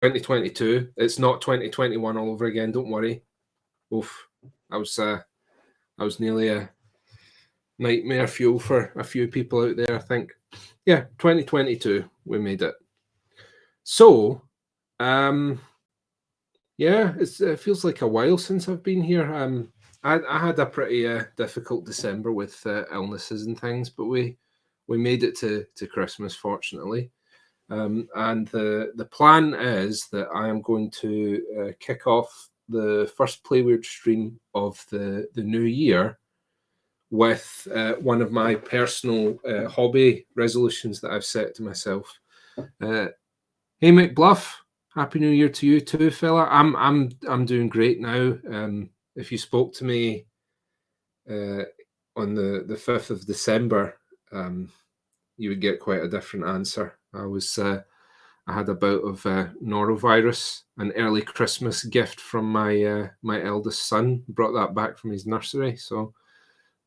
2022. It's not 2021 all over again. Don't worry. Oof, I was nearly a nightmare fuel for a few people out there, I think. Yeah, 2022, we made it. So, yeah, it feels like a while since I've been here. I had a pretty difficult December with illnesses and things, but we made it to Christmas, fortunately. And the plan is that I am going to kick off the first Play Weird stream of the new year with one of my personal hobby resolutions that I've set to myself. Hey, McBluff, Happy New Year to you too, fella. I'm doing great now. If you spoke to me on the 5th of December, you would get quite a different answer. I had a bout of norovirus, an early Christmas gift from my eldest son. Brought that back from his nursery, so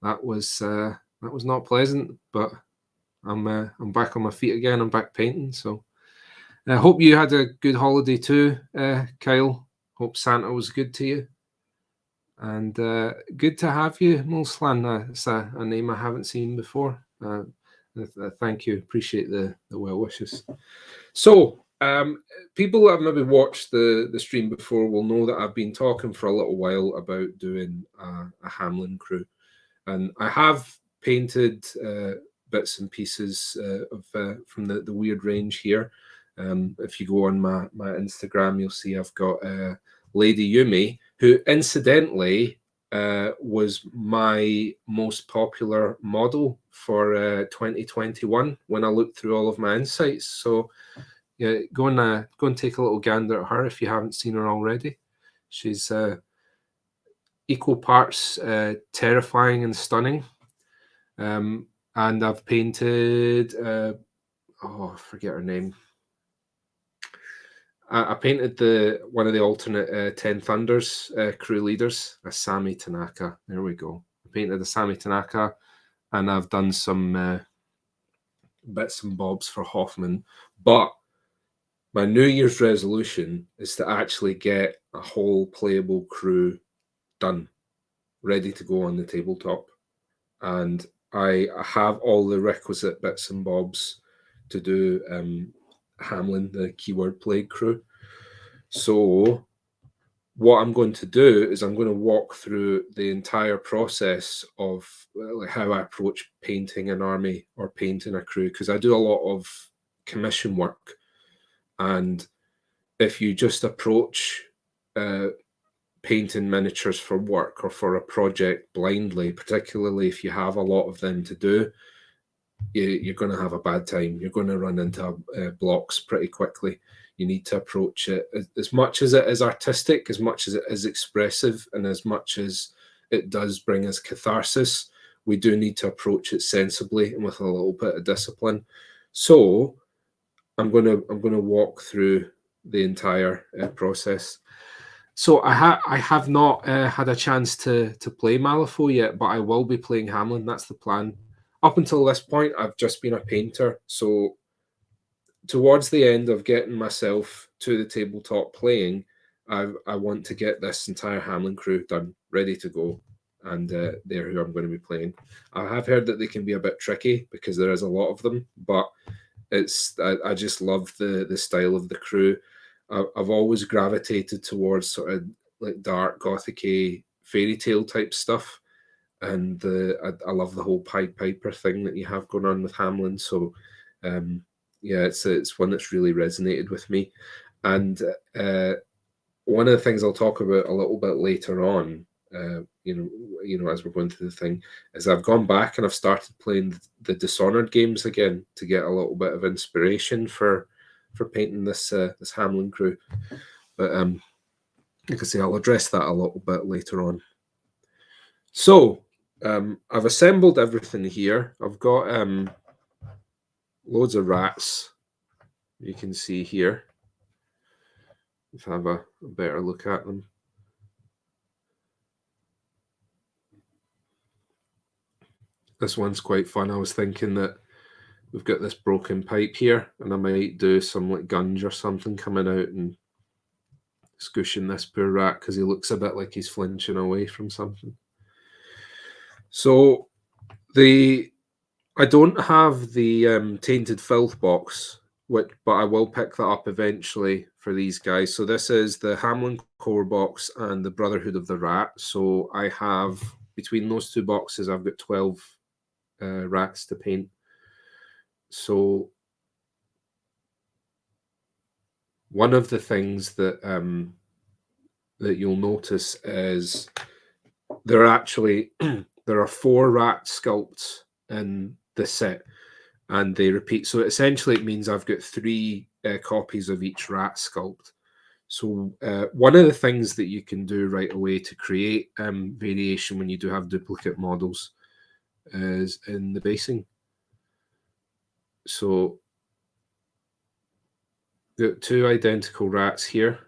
that was not pleasant. But I'm back on my feet again. I'm back painting. So I hope you had a good holiday too, Kyle. Hope Santa was good to you. And good to have you, Mulslan. It's a name I haven't seen before. Thank you. Appreciate the well wishes. So, people that have maybe watched the stream before will know that I've been talking for a little while about doing a Hamelin crew. And I have painted bits and pieces from the weird range here. If you go on my Instagram, you'll see I've got Lady Yumi, who incidentally was my most popular model for 2021 when I looked through all of my insights. So yeah, go and take a little gander at her if you haven't seen her already. She's equal parts terrifying and stunning. And I've painted I forget her name. I painted one of the alternate 10 Thunders crew leaders, a Sami Tanaka. There we go. I painted a Sami Tanaka, and I've done some bits and bobs for Hoffman. But my New Year's resolution is to actually get a whole playable crew done, ready to go on the tabletop. And I have all the requisite bits and bobs to do Hamelin, the keyword plague crew. So what I'm going to do is I'm going to walk through the entire process of how I approach painting an army or painting a crew, because I do a lot of commission work. And if you just approach painting miniatures for work or for a project blindly, particularly if you have a lot of them to do, you're going to have a bad time. You're going to run into blocks pretty quickly. You need to approach it as much as it is artistic, as much as it is expressive, and as much as it does bring us catharsis. We do need to approach it sensibly and with a little bit of discipline. So I'm going to walk through the entire process. So I have not had a chance to play Malifaux yet, but I will be playing Hamelin. That's the plan. Up until this point, I've just been a painter. So towards the end of getting myself to the tabletop playing, I want to get this entire Hamelin crew done, ready to go. And they're who I'm going to be playing. I have heard that they can be a bit tricky because there is a lot of them, but I just love the style of the crew. I've always gravitated towards sort of like dark gothic-y fairy tale type stuff, and I love the whole Pied Piper thing that you have going on with Hamelin. So yeah, it's one that's really resonated with me. And one of the things I'll talk about a little bit later on, as we're going through the thing, is I've gone back and I've started playing the Dishonored games again to get a little bit of inspiration for painting this Hamelin crew. But like I say, I'll address that a little bit later on. So I've assembled everything here. I've got loads of rats. You can see here. Let's have a better look at them. This one's quite fun. I was thinking that we've got this broken pipe here, and I might do some like gunge or something coming out and squishing this poor rat because he looks a bit like he's flinching away from something. So I don't have the tainted filth box, but I will pick that up eventually for these guys. So this is the Hamelin core box and the Brotherhood of the Rat. So I have, between those two boxes, I've got 12 rats to paint. So one of the things that that you'll notice is there are actually there are 4 rat sculpts in the set, and they repeat. So essentially, it means I've got 3 copies of each rat sculpt. So one of the things that you can do right away to create variation when you do have duplicate models is in the basing. So got 2 identical rats here,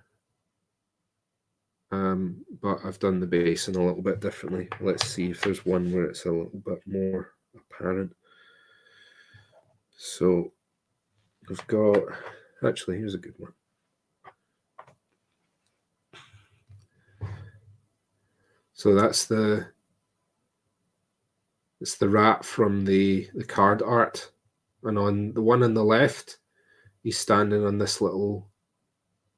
but I've done the basing a little bit differently. Let's see if there's one where it's a little bit more apparent. So I've got, actually, here's a good one. So it's the rat from the card art, and on the one on the left, he's standing on this little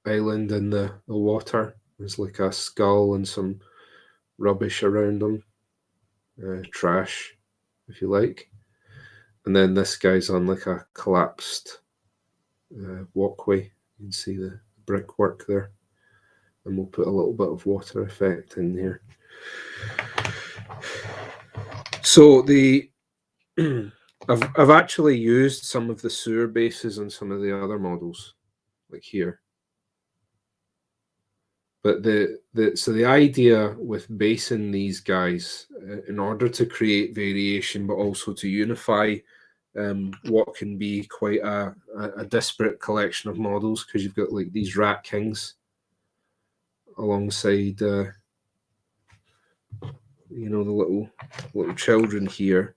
island in the water. There's like a skull and some rubbish around him, trash, if you like. And then this guy's on like a collapsed walkway. You can see the brickwork there. And we'll put a little bit of water effect in here. So I've actually used some of the sewer bases on some of the other models, like here. But the idea with basing these guys in order to create variation, but also to unify what can be quite a disparate collection of models, because you've got like these rat kings alongside you know, the little children here.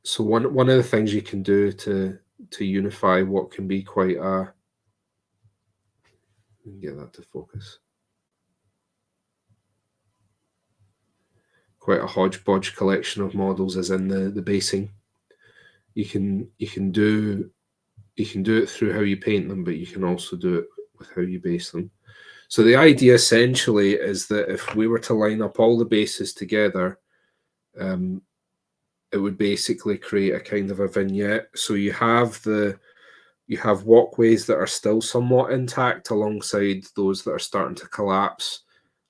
So one of the things you can do to unify what can be quite a, get that to focus, quite a hodgepodge collection of models is in the basing. You can do it through how you paint them, but you can also do it with how you base them. So the idea essentially is that if we were to line up all the bases together, it would basically create a kind of a vignette. So you have walkways that are still somewhat intact alongside those that are starting to collapse,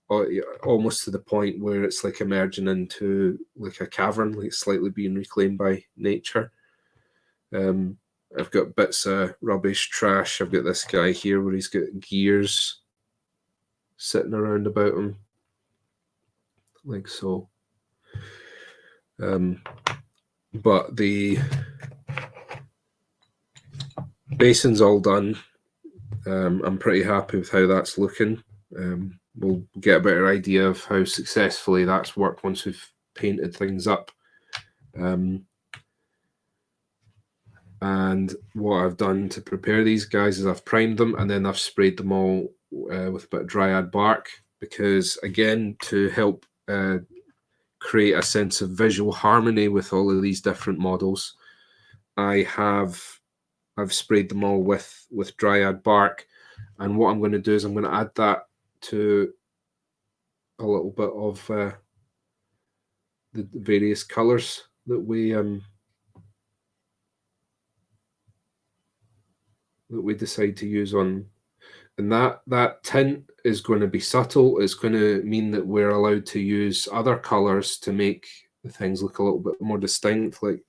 or almost to the point where it's like emerging into like a cavern, like slightly being reclaimed by nature. I've got bits of rubbish, trash. I've got this guy here where he's got gears sitting around about him, like so. But the basing's all done. I'm pretty happy with how that's looking. We'll get a better idea of how successfully that's worked once we've painted things up. And what I've done to prepare these guys is I've primed them, and then I've sprayed them all with a bit of dryad bark, because again, to help create a sense of visual harmony with all of these different models, I've sprayed them all with dryad bark. And what I'm going to do is I'm going to add that to a little bit of the various colors that we decide to use on. And that tint is going to be subtle. It's going to mean that we're allowed to use other colors to make the things look a little bit more distinct. Like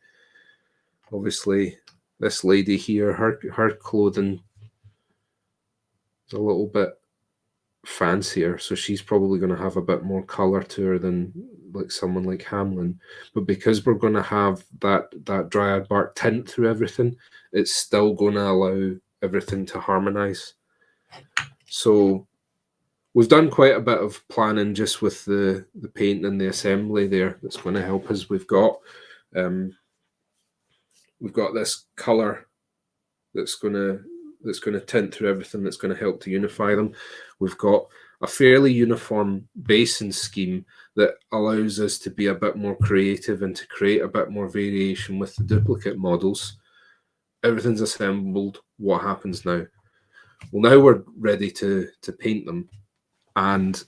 obviously this lady here, her clothing is a little bit fancier, so she's probably going to have a bit more color to her than like someone like Hamelin. But because we're going to have that dryad bark tint through everything, it's still going to allow everything to harmonize. So we've done quite a bit of planning just with the paint and the assembly there. That's going to help us. We've got this color that's going to that's going to tint through everything, that's going to help to unify them. We've got a fairly uniform basing scheme that allows us to be a bit more creative and to create a bit more variation with the duplicate models. Everything's assembled. What happens now? Well, now we're ready to paint them, and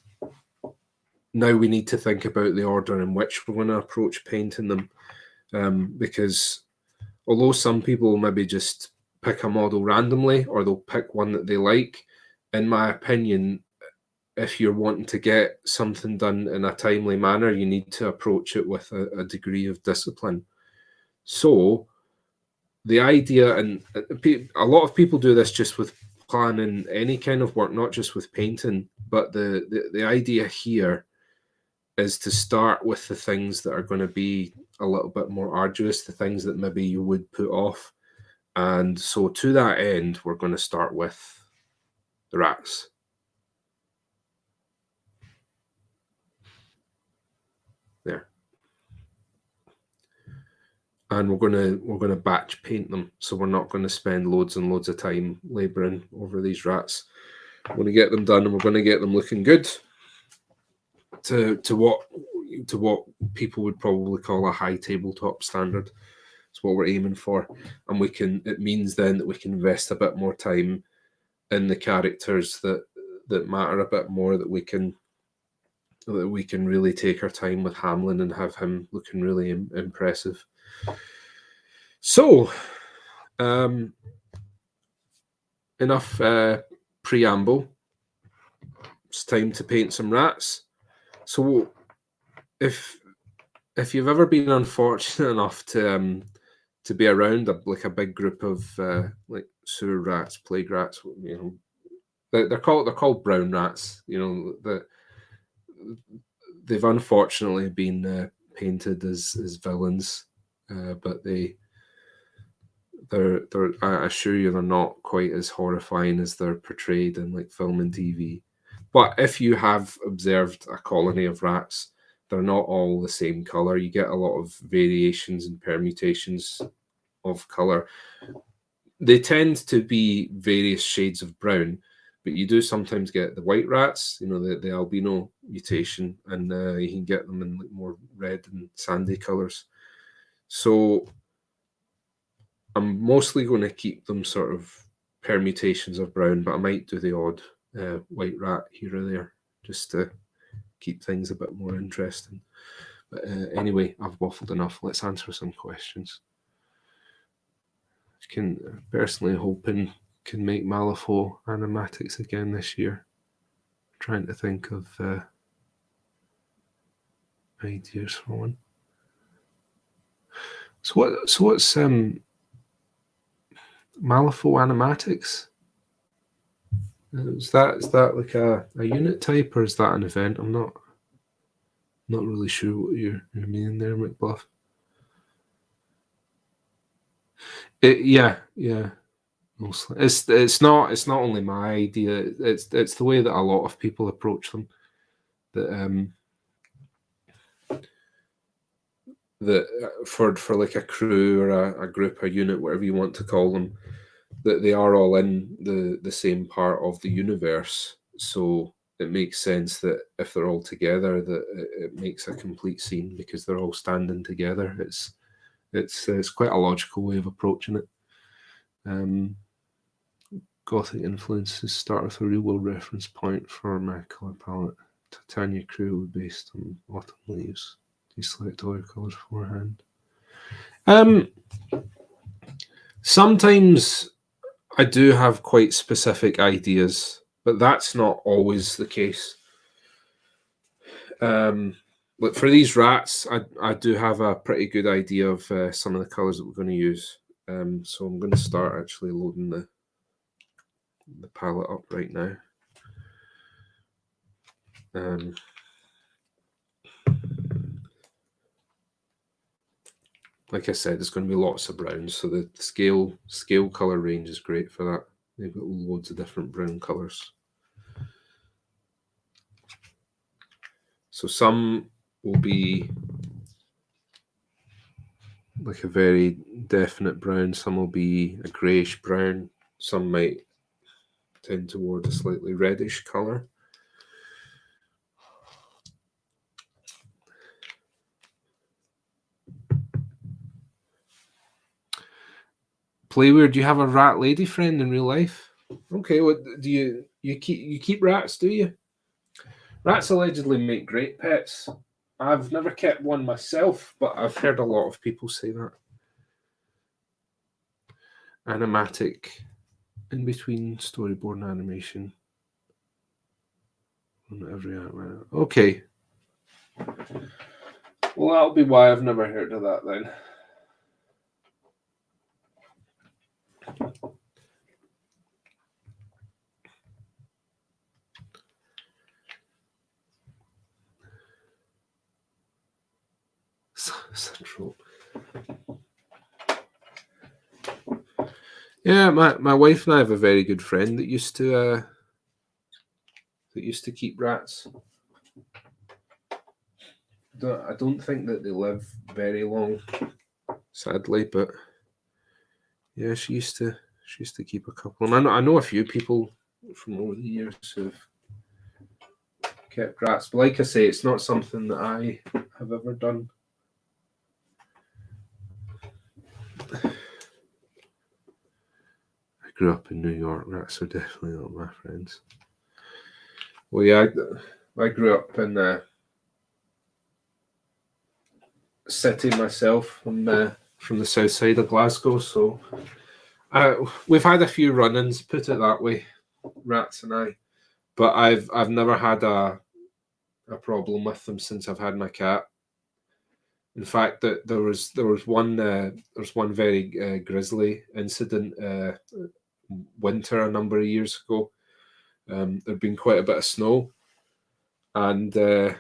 now we need to think about the order in which we're going to approach painting them, because although some people maybe just pick a model randomly or they'll pick one that they like, in my opinion, if you're wanting to get something done in a timely manner, you need to approach it with a degree of discipline. So the idea, and a lot of people do this just with planning any kind of work, not just with painting, but the idea here is to start with the things that are going to be a little bit more arduous, the things that maybe you would put off. And so to that end, we're going to start with the rats. There. And we're going to batch paint them. So we're not going to spend loads and loads of time laboring over these rats. We're going to get them done, and we're going to get them looking good to what people would probably call a high tabletop standard. It's what we're aiming for. And it means then that we can invest a bit more time in the characters that matter a bit more, that we can really take our time with Hamelin and have him looking really impressive. So, enough preamble. It's time to paint some rats. So, if you've ever been unfortunate enough to be around a big group of like sewer rats, plague rats, they're called brown rats. They've unfortunately been painted as villains, but I assure you they're not quite as horrifying as they're portrayed in like film and TV. But if you have observed a colony of rats, they're not all the same color. You get a lot of variations and permutations of color. They tend to be various shades of brown, but you do sometimes get the white rats, the albino mutation, and you can get them in like more red and sandy colors. So I'm mostly going to keep them sort of permutations of brown, but I might do the odd white rat here or there just to keep things a bit more interesting. But anyway, I've waffled enough. Let's answer some questions. Personally hoping can make Malifaux animatics again this year. Trying to think of ideas for one. So what's Malifaux animatics? Is that like a unit type, or is that an event? I'm not really sure what you're meaning there, McBluff. Yeah. Mostly, it's not only my idea. It's the way that a lot of people approach them. That for like a crew or a group, a unit, whatever you want to call them, that they are all in the same part of the universe. So it makes sense that if they're all together, that it makes a complete scene because they're all standing together. It's quite a logical way of approaching it. Gothic influences start with a real-world reference point for my colour palette. Titania Crew based on autumn leaves. You select all your colours beforehand. Sometimes I do have quite specific ideas, but that's not always the case. But for these rats, I do have a pretty good idea of some of the colours that we're going to use. So I'm going to start actually loading the palette up right now. Like I said, there's going to be lots of browns, so the scale color range is great for that. They've got loads of different brown colors. So some will be like a very definite brown, some will be a greyish brown, some might tend toward a slightly reddish colour. Playware, do you have a rat lady friend in real life? Okay, what do you keep rats, do you? Rats allegedly make great pets. I've never kept one myself, but I've heard a lot of people say that. Animatic, in between storyboard and animation. On every okay. Well, that'll be why I've never heard of that then. Central. Yeah, my wife and I have a very good friend that used to keep rats. I don't think that they live very long, sadly, but yeah, she used to keep a couple. And I know a few people from over the years who've kept rats, but like I say, it's not something that I have ever done. I grew up in New York. Rats are definitely not my friends. Well, yeah, I grew up in the city myself, from the south side of Glasgow, so we've had a few run-ins, put it that way, rats and I. But I've never had a problem with them since I've had my cat. In fact, that there was one very grisly incident winter a number of years ago. There'd been quite a bit of snow, and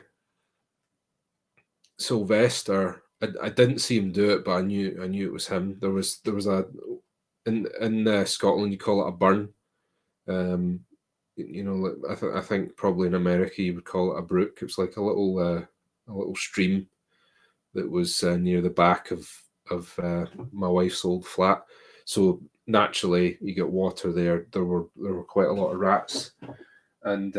Sylvester. I didn't see him do it, but I knew it was him. There was a in Scotland you call it a burn. I think probably in America you would call it a brook. It was like a little stream that was near the back of my wife's old flat. So naturally, you get water there. There were quite a lot of rats, and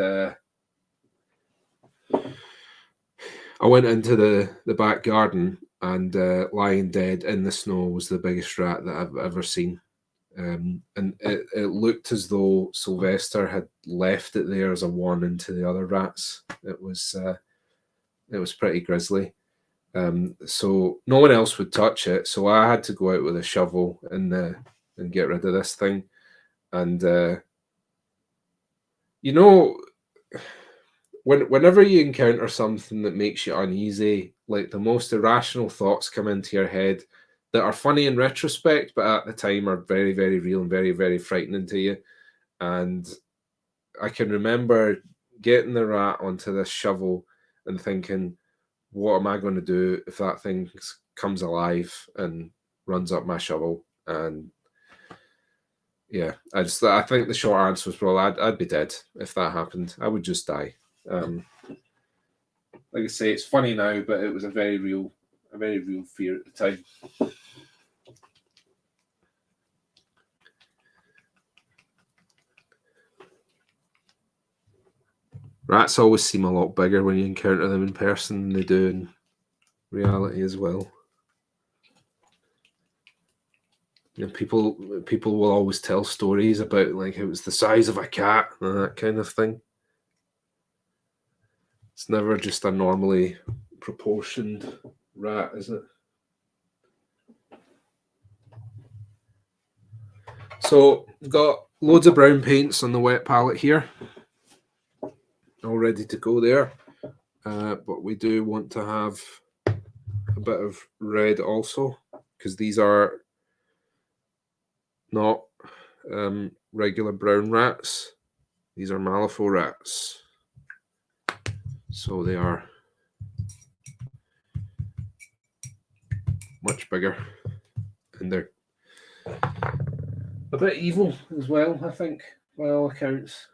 I went into the back garden, and lying dead in the snow was the biggest rat that I've ever seen. And it looked as though Sylvester had left it there as a warning to the other rats. It was pretty grisly. So no one else would touch it. So I had to go out with a shovel and get rid of this thing. And whenever you encounter something that makes you uneasy, like the most irrational thoughts come into your head that are funny in retrospect, but at the time are very, very real and very, very frightening to you. And I can remember getting the rat onto this shovel and thinking, what am I going to do if that thing comes alive and runs up my shovel? And yeah, I think the short answer was, well, I'd be dead if that happened. I would just die. Like I say, it's funny now, but it was a very real fear at the time. Rats always seem a lot bigger when you encounter them in person than they do in reality as well. People will always tell stories about like it was the size of a cat and that kind of thing. It's never just a normally proportioned rat, is it? So we've got loads of brown paints on the wet palette here, all ready to go there. But we do want to have a bit of red also, because these are not regular brown rats. These are Malifaux rats. So they are much bigger, and they're a bit evil as well, I think, by all accounts.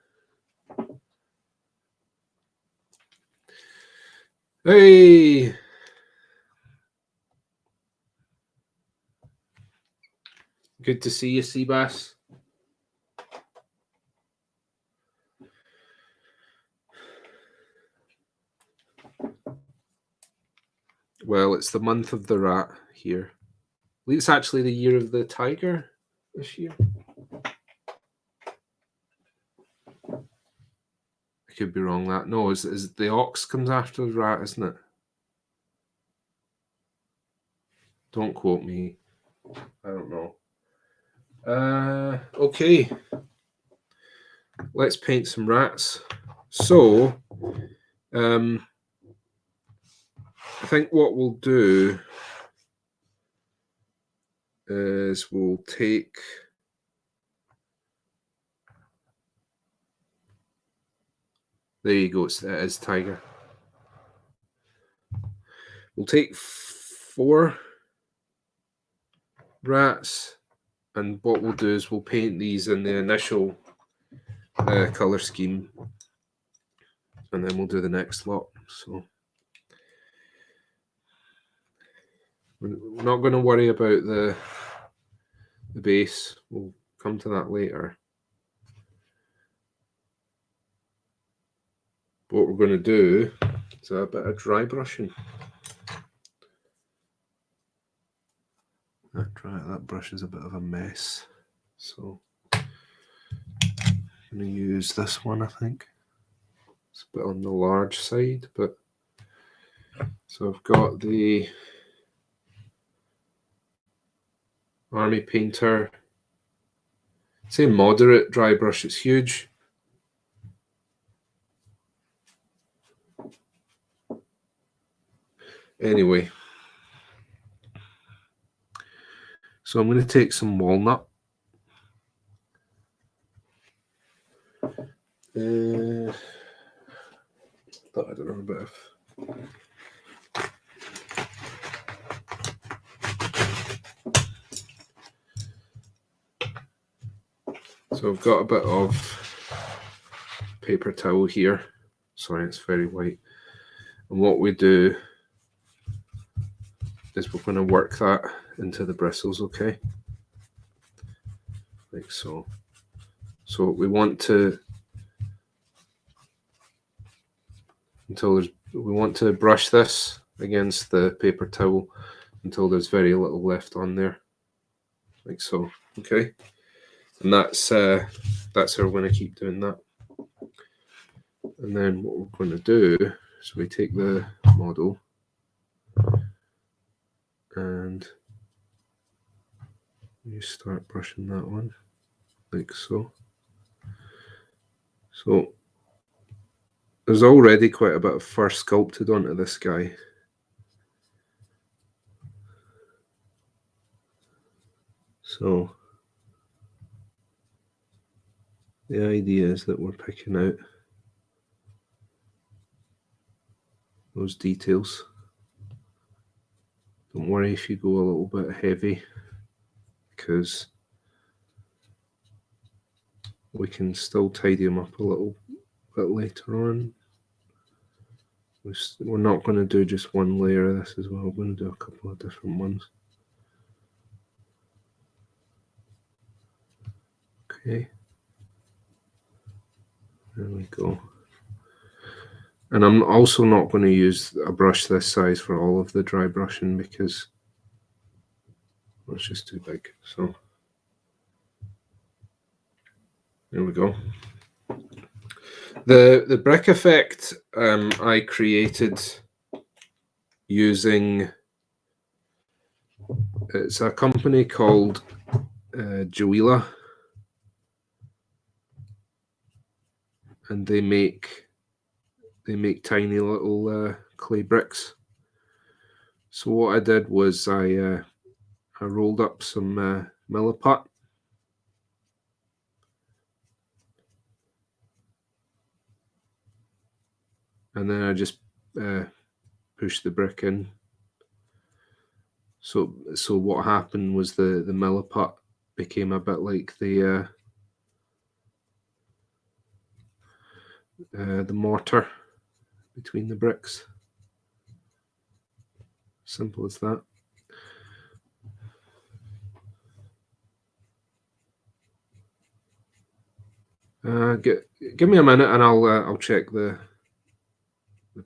Hey! Good to see you, Seabass. Well, it's the month of the rat here. It's actually the year of the tiger this year. I could be wrong. That no, is the ox comes after the rat, isn't it? Don't quote me. I don't know. Okay. Let's paint some rats. So, I think what we'll do is we'll take there you go, it is tiger. We'll take 4 rats, and what we'll do is we'll paint these in the initial color scheme, and then we'll do the next lot. So we're not going to worry about the base. We'll come to that later. What we're going to do is a bit of dry brushing. That brush is a bit of a mess, so I'm going to use this one. I think it's a bit on the large side, but so I've got the Army Painter. Say moderate dry brush. It's huge. Anyway, so I'm going to take some walnut. Thought I don't know a bit of. So I've got a bit of paper towel here. Sorry, it's very white. And what we do is we're going to work that into the bristles, okay? Like so. So we want to we want to brush this against the paper towel until there's very little left on there, like so. Okay, and that's how we're going to keep doing that. And then what we're going to do is we take the model and you start brushing that one like so. So there's already quite a bit of fur sculpted onto this guy. So the idea is that we're picking out those details. Don't worry if you go a little bit heavy, because we can still tidy them up a little bit later on. We're not going to do just one layer of this as well. We're going to do a couple of different ones. Okay. There we go. And I'm also not going to use a brush this size for all of the dry brushing because it's just too big. So there we go. The brick effect I created using, it's a company called Joela, and they make tiny little clay bricks. So what I did was I rolled up some milliput, and then I just pushed the brick in. So what happened was the milliput became a bit like the mortar between the bricks. Simple as that. Give me a minute and I'll check the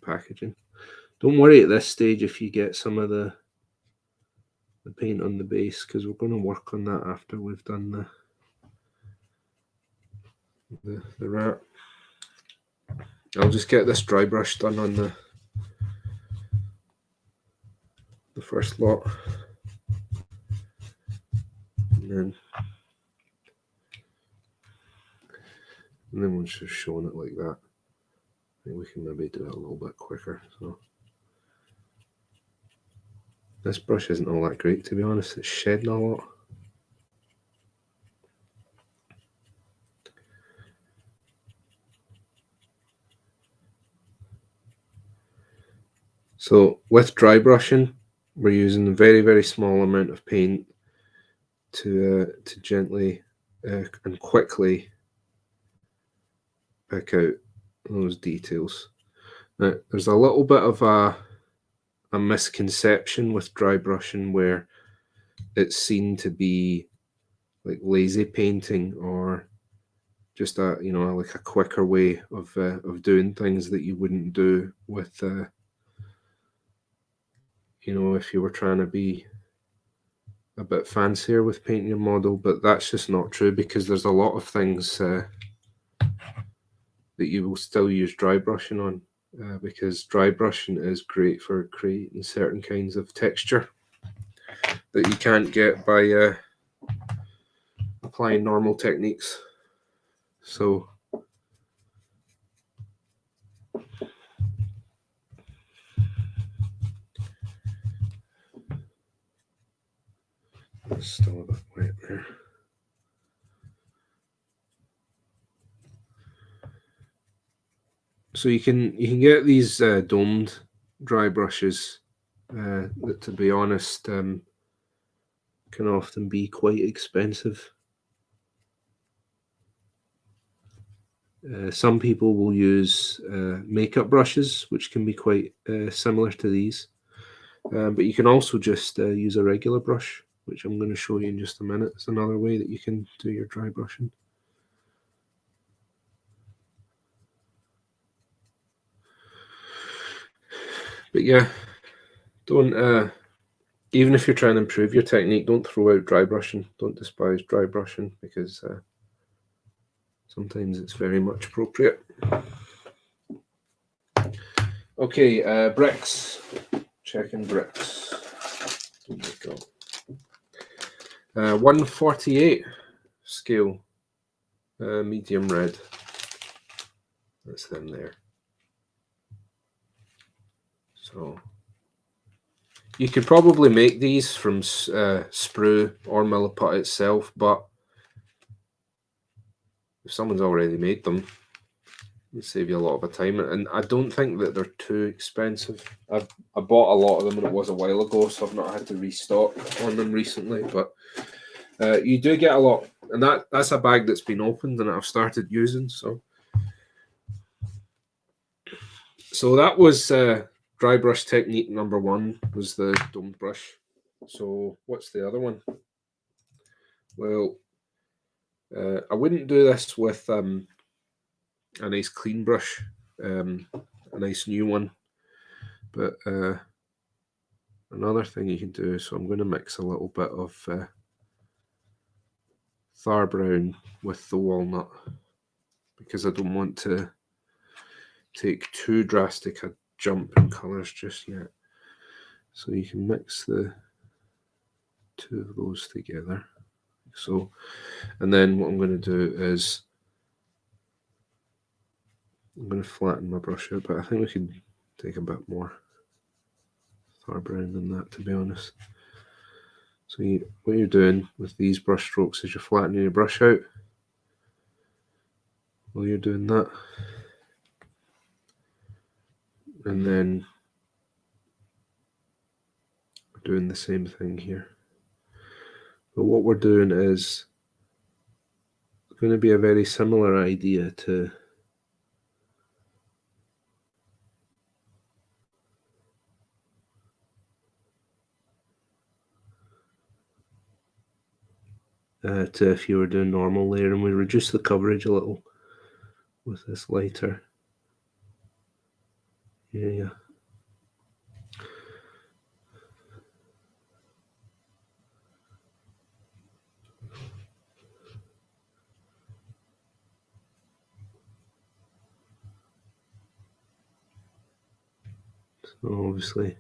packaging. Don't worry at this stage if you get some of the paint on the base, because we're going to work on that after we've done the wrap. I'll just get this dry brush done on the first lot, and then once you've shown it like that, I think we can maybe do it a little bit quicker. So this brush isn't all that great, to be honest. It's shedding a lot. So with dry brushing, we're using a very, very small amount of paint to gently and quickly pick out those details. Now, there's a little bit of a misconception with dry brushing where it's seen to be like lazy painting, or just like a quicker way of doing things that you wouldn't do with if you were trying to be a bit fancier with painting your model. But that's just not true, because there's a lot of things that you will still use dry brushing on, because dry brushing is great for creating certain kinds of texture that you can't get by applying normal techniques. So it's still a bit wet there. So you can get these domed dry brushes that, to be honest, can often be quite expensive. Some people will use makeup brushes, which can be quite similar to these. But you can also just use a regular brush, which I'm going to show you in just a minute. It's another way that you can do your dry brushing. But yeah, don't even if you're trying to improve your technique, don't throw out dry brushing. Don't despise dry brushing, because sometimes it's very much appropriate. Okay, bricks. Checking bricks. There we go. 148 scale, medium red. That's them there. So you could probably make these from sprue or milliput itself, but if someone's already made them, it'll save you a lot of time. And I don't think that they're too expensive. I bought a lot of them when it was a while ago, so I've not had to restock on them recently. But you do get a lot, and that's a bag that's been opened and I've started using. So that was dry brush technique number 1, was the domed brush. So what's the other one? Well, I wouldn't do this with a nice clean brush, a nice new one. But another thing you can do, so I'm going to mix a little bit of Thar brown with the walnut, because I don't want to take too drastic a jump in colours just yet. So you can mix the two of those together. So, and then what I'm going to do is I'm going to flatten my brush out, but I think we could take a bit more Thar brown than that, to be honest. So what you're doing with these brush strokes is you're flattening your brush out while you're doing that. And then we're doing the same thing here. But what we're doing is going to be a very similar idea to if you were doing normal layer, and we reduce the coverage a little with this lighter area. So obviously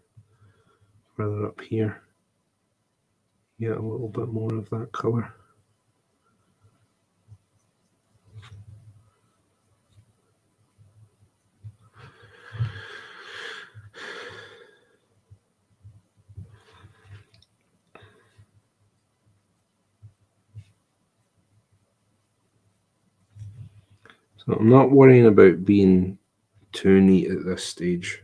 further up here, you get a little bit more of that colour. So I'm not worrying about being too neat at this stage.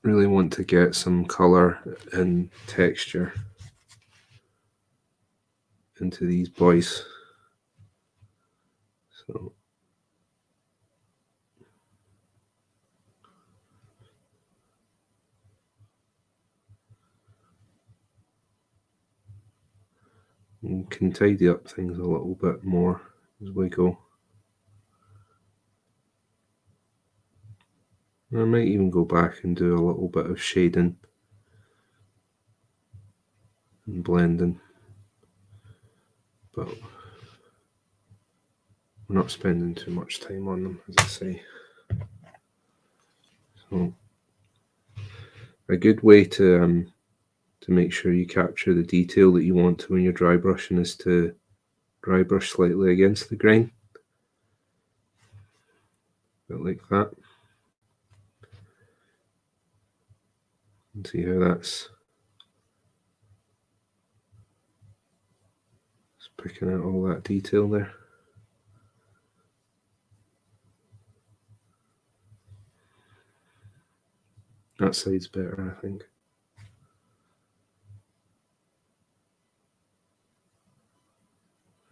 Really want to get some colour and texture into these boys. So we can tidy up things a little bit more as we go. I might even go back and do a little bit of shading and blending, but we're not spending too much time on them, as I say. So a good way to make sure you capture the detail that you want to when you're dry brushing is to dry brush slightly against the grain, a bit like that, and see how that's picking out all that detail there. That side's better, I think.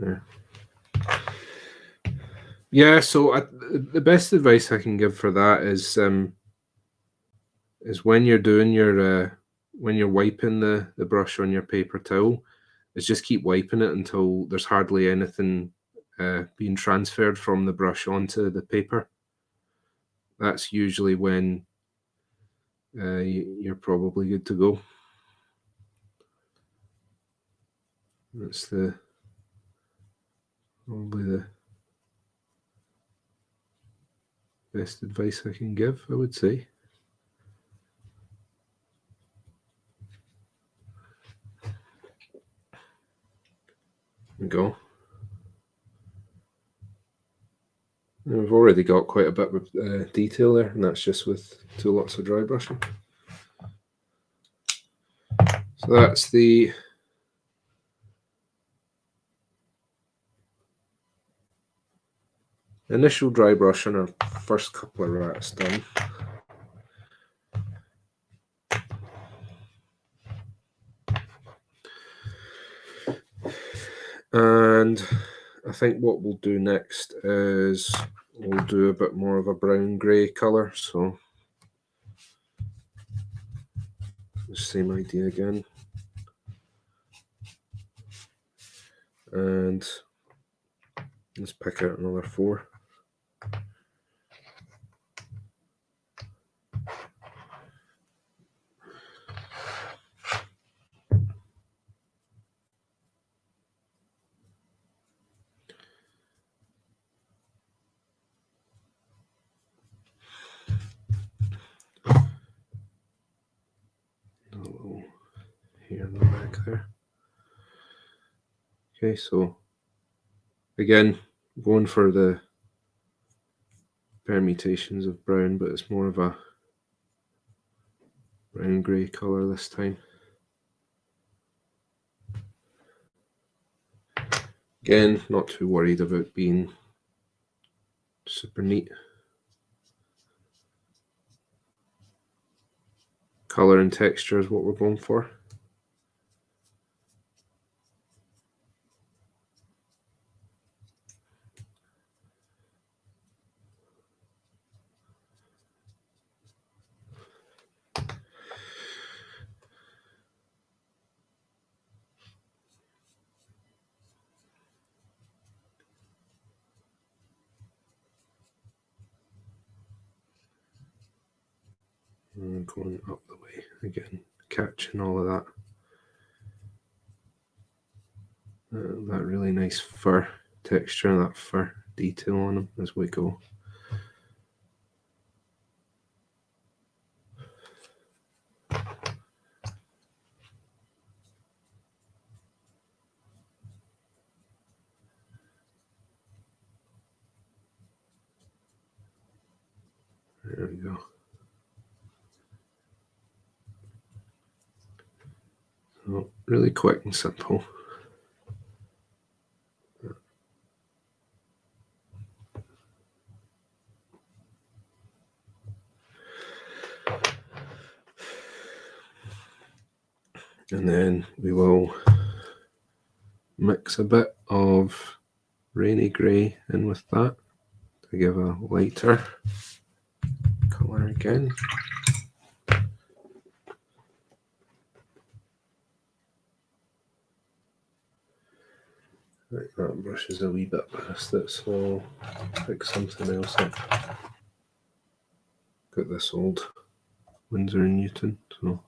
There. Yeah, so the best advice I can give for that is when you're doing your when you're wiping the brush on your paper towel, is just keep wiping it until there's hardly anything being transferred from the brush onto the paper. That's usually when you're probably good to go. That's probably the best advice I can give, I would say. There we go. And we've already got quite a bit of detail there, and that's just with 2 lots of dry brushing. So that's the initial dry brush on our first couple of rats done. And I think what we'll do next is we'll do a bit more of a brown grey colour. So the same idea again. And let's pick out another 4. A little hair in the back there. Okay, so again, going for the permutations of brown, but it's more of a brown grey colour this time. Again, not too worried about being super neat. Colour and texture is what we're going for. And going up the way again, catching all of that. that really nice fur texture, that fur detail on them as we go. There we go. So really quick and simple. And then we will mix a bit of rainy grey in with that to give a lighter colour again. Right, that brush is a wee bit past it, so I'll pick something else up. Got this old Winsor & Newton, so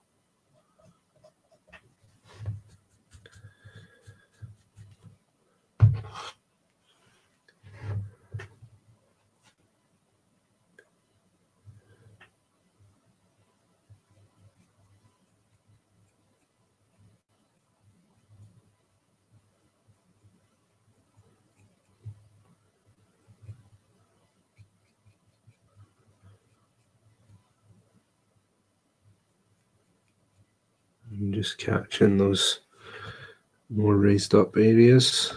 I'm just catching those more raised up areas.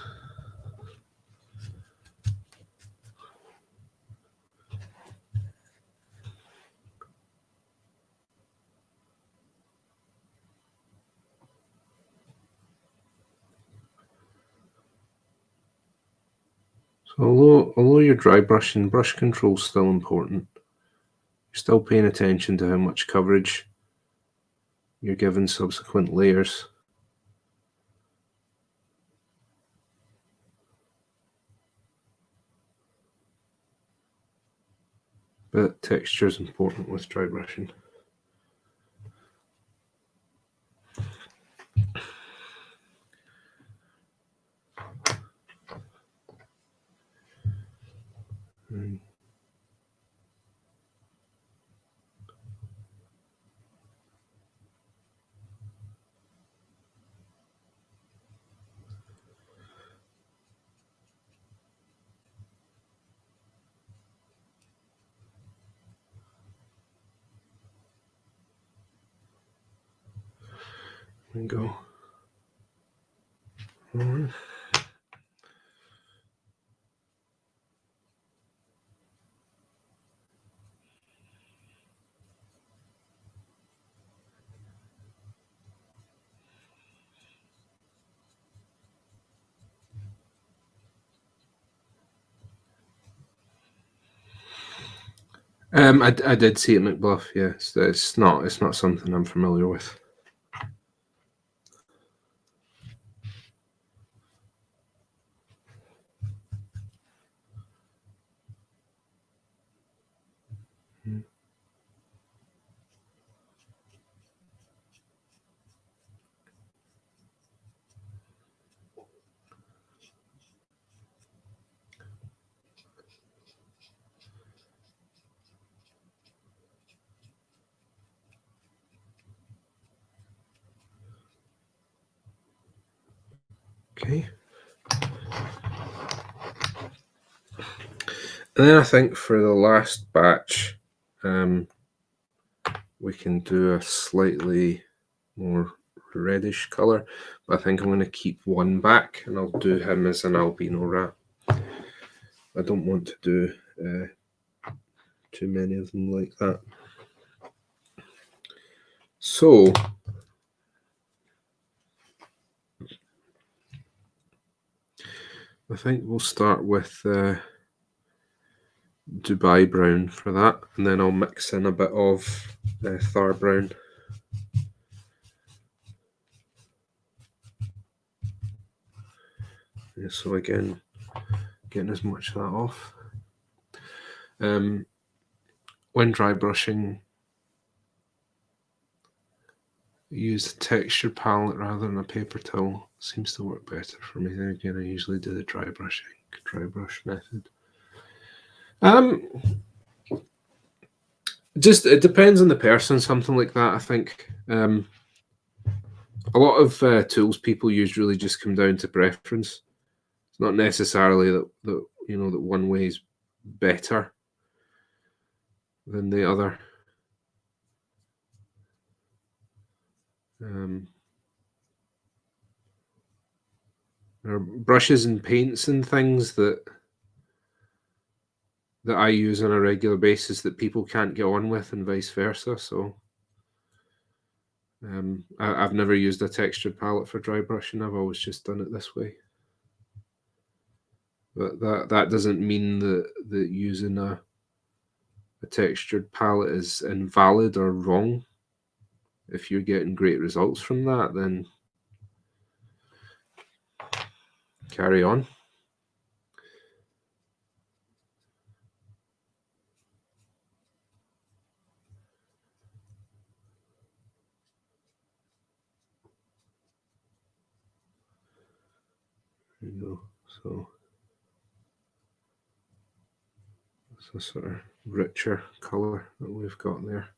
So although you're dry brushing, brush control is still important. You're still paying attention to how much coverage you're giving subsequent layers. But texture is important with dry brushing. There we go. I did see it at McBluff. Yes, it's not something I'm familiar with. Okay. And then I think for the last batch, we can do a slightly more reddish color. But I think I'm going to keep one back, and I'll do him as an albino rat. I don't want to do too many of them like that. So I think we'll start with Dubai brown for that, and then I'll mix in a bit of Thar brown. Yeah, so again, getting as much of that off. When dry brushing, use a texture palette rather than a paper towel. Seems to work better for me. Then again, I usually do the dry brush method. Just it depends on the person. Something like that, I think. A lot of tools people use really just come down to preference. It's not necessarily that that one way is better than the other. There are brushes and paints and things that I use on a regular basis that people can't get on with, and vice versa. So I've never used a textured palette for dry brushing. I've always just done it this way. But that doesn't mean that using a textured palette is invalid or wrong. If you're getting great results from that, then carry on. There you go. So it's a sort of richer color that we've got there.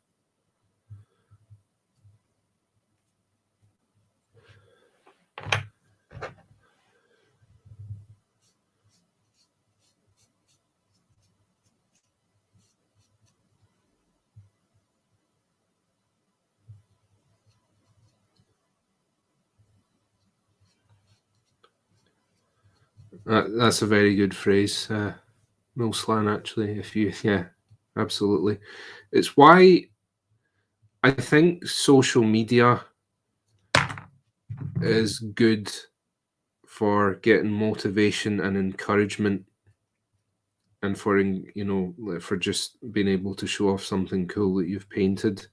That's a very good phrase, Milslan, actually. Yeah, absolutely. It's why I think social media is good for getting motivation and encouragement, and for for just being able to show off something cool that you've painted.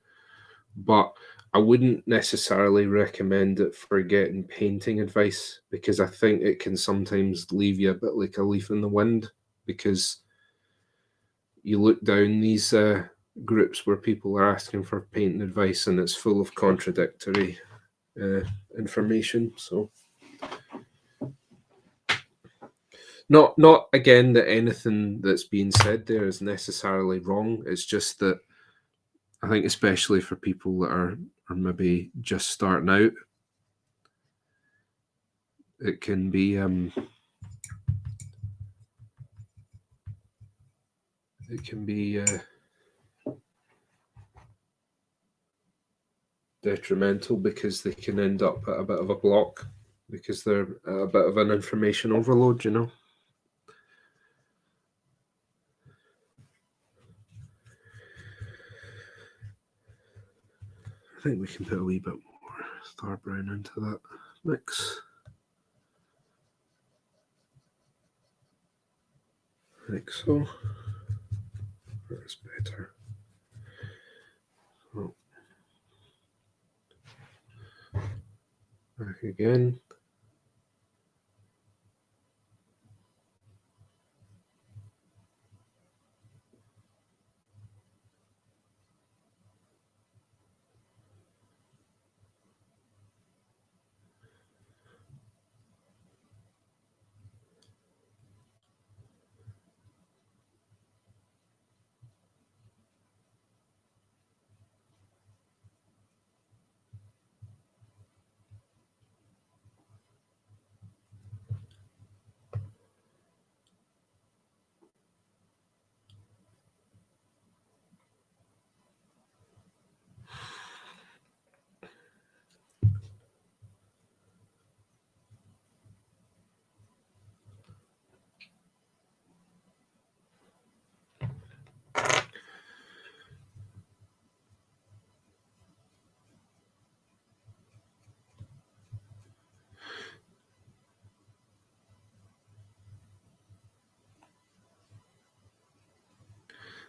But I wouldn't necessarily recommend it for getting painting advice, because I think it can sometimes leave you a bit like a leaf in the wind, because you look down these groups where people are asking for painting advice, and it's full of contradictory information. So not again that anything that's being said there is necessarily wrong. It's just that I think, especially for people that are maybe just starting out, it can be detrimental, because they can end up at a bit of a block because they're at a bit of an information overload, I think we can put a wee bit more star brown into that mix. Like so. That's better. Oh. Back again.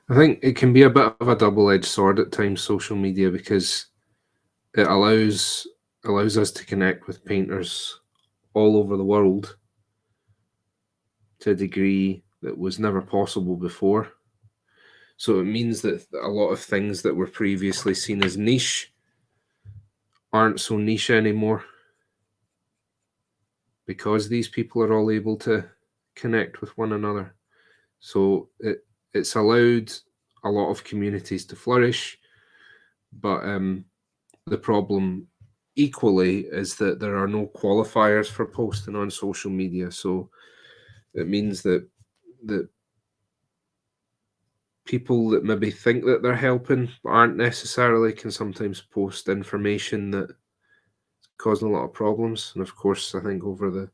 I think it can be a bit of a double-edged sword at times, social media, because it allows us to connect with painters all over the world to a degree that was never possible before. So it means that a lot of things that were previously seen as niche aren't so niche anymore, because these people are all able to connect with one another. So it's allowed a lot of communities to flourish, but the problem equally is that there are no qualifiers for posting on social media. So it means that people that maybe think that they're helping but aren't necessarily can sometimes post information that causing a lot of problems. And of course, I think over the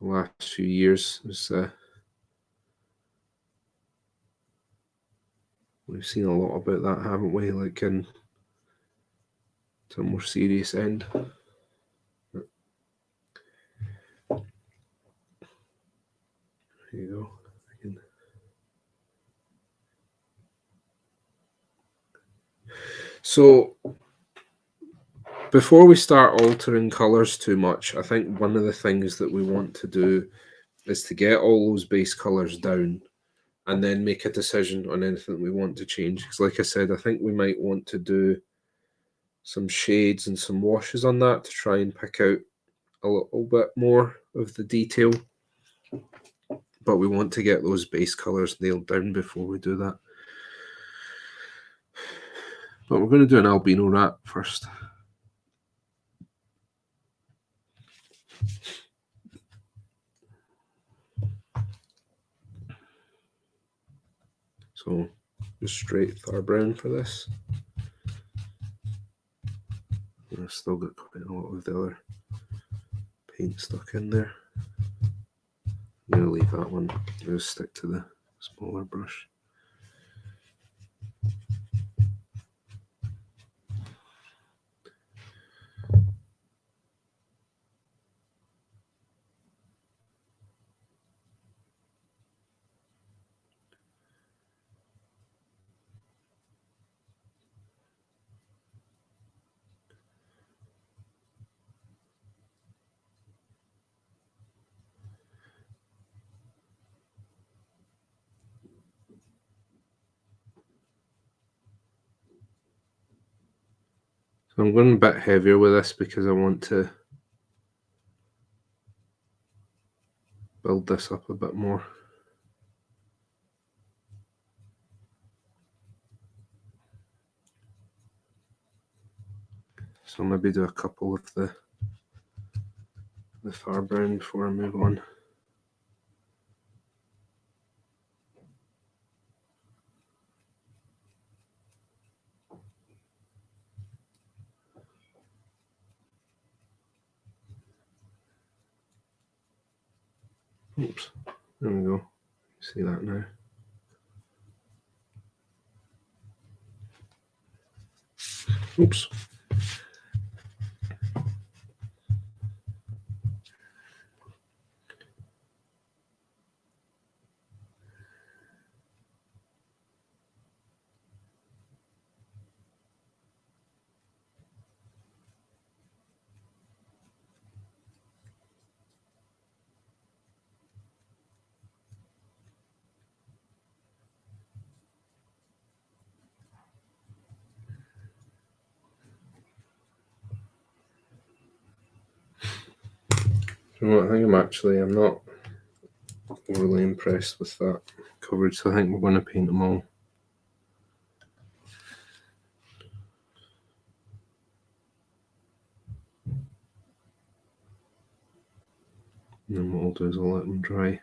last few years, we've seen a lot about that, haven't we? Like in to a more serious end. There you go. So before we start altering colors too much, I think one of the things that we want to do is to get all those base colors down and then make a decision on anything we want to change. Because like I said, I think we might want to do some shades and some washes on that to try and pick out a little bit more of the detail. But we want to get those base colors nailed down before we do that. But we're going to do an albino wrap first. So just straight Thar brown for this. I've still got quite a lot of the other paint stuck in there. I'm going to leave that one. Just stick to the smaller brush. So I'm going a bit heavier with this because I want to build this up a bit more. So maybe do a couple of the Thar brown before I move on. Oops, there we go. See that now. Oops. You know what, I think I'm not overly impressed with that coverage, so I think we're going to paint them all. And then what I'll do is I'll let them dry.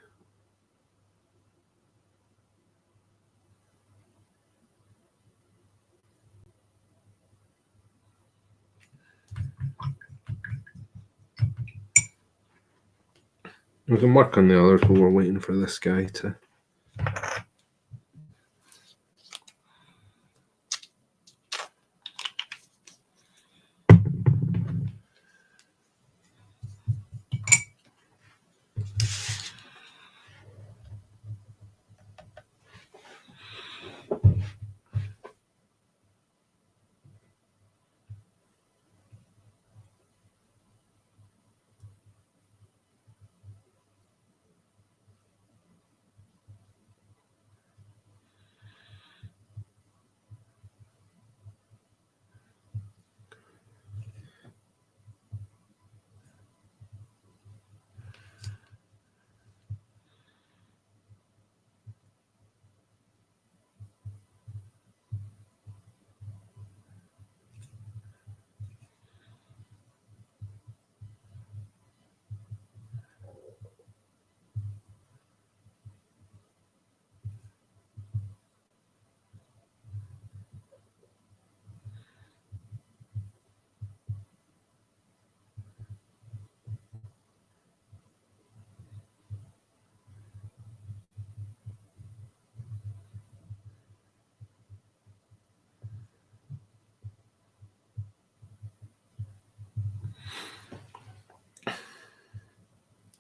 We can work on the others while we're waiting for this guy to.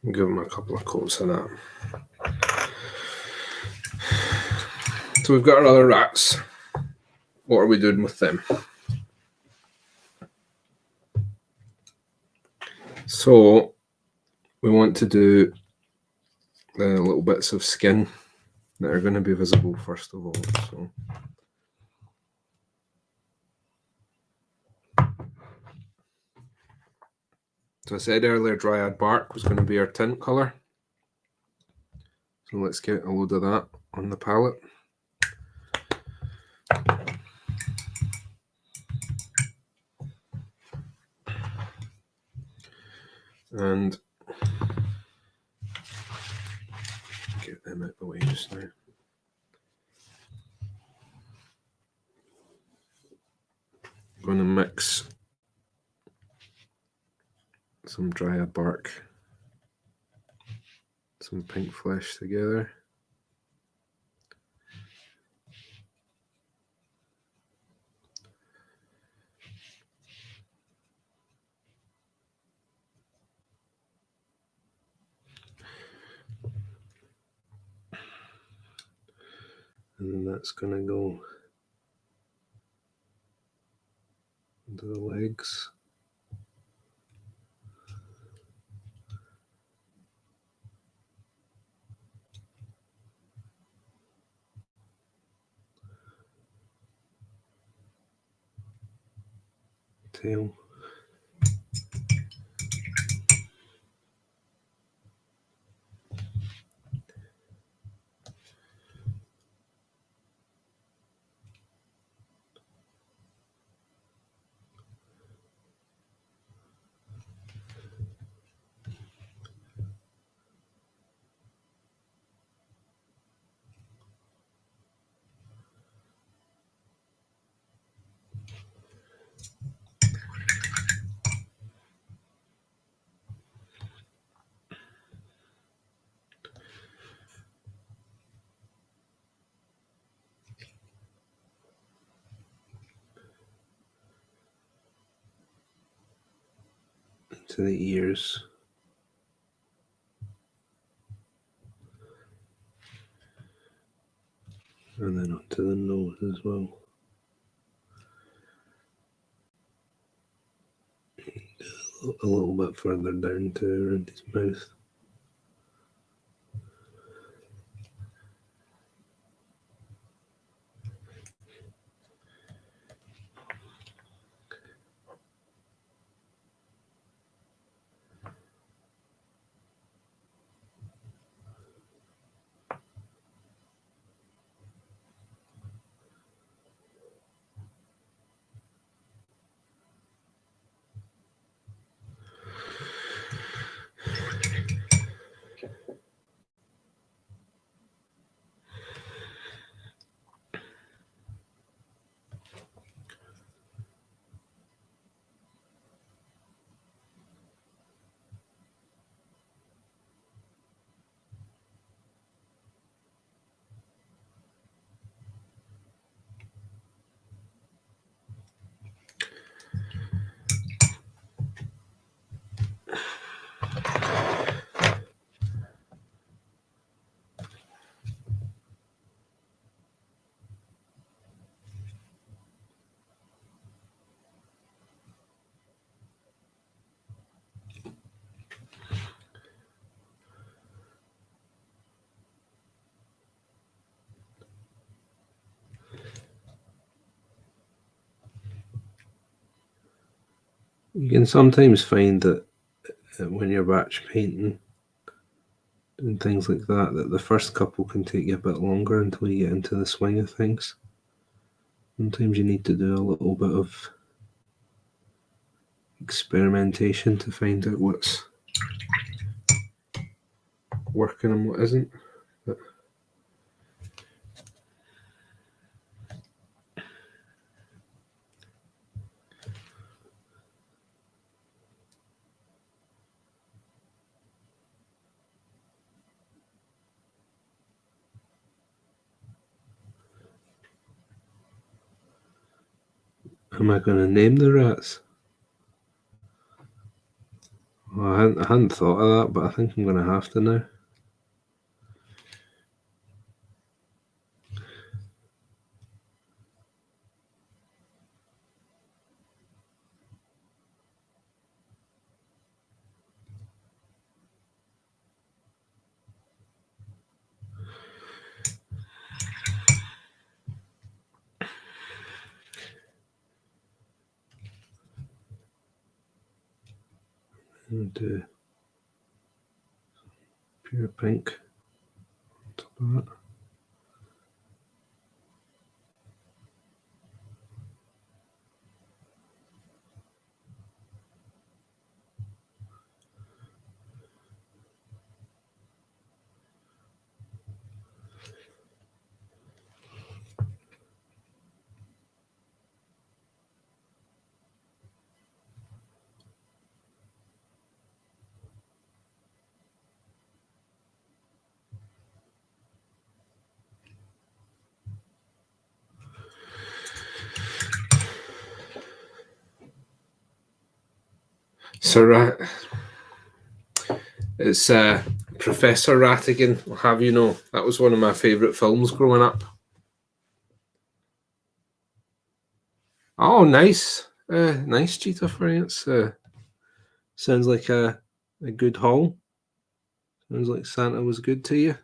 Give them a couple of coats of that. So we've got our other rats. What are we doing with them? So we want to do the little bits of skin that are going to be visible first of all. So I said earlier dryad bark was going to be our tint colour. So let's get a load of that on the palette. And get them out the way just now. I'm going to mix some dryad bark, some pink flesh together. And then that's going to go into the legs. Tail. To the ears. And then onto the nose as well. A little bit further down to around his mouth. You can sometimes find that when you're batch painting and things like that, that the first couple can take you a bit longer until you get into the swing of things. Sometimes you need to do a little bit of experimentation to find out what's working and what isn't. But am I going to name the rats? Well, I hadn't thought of that, but I think I'm going to have to now. And pure pink on top of that. So it's Professor Rattigan, will have you know. That was one of my favourite films growing up. Oh, nice. Nice cheetah variants. Sounds like a good haul. Sounds like Santa was good to you.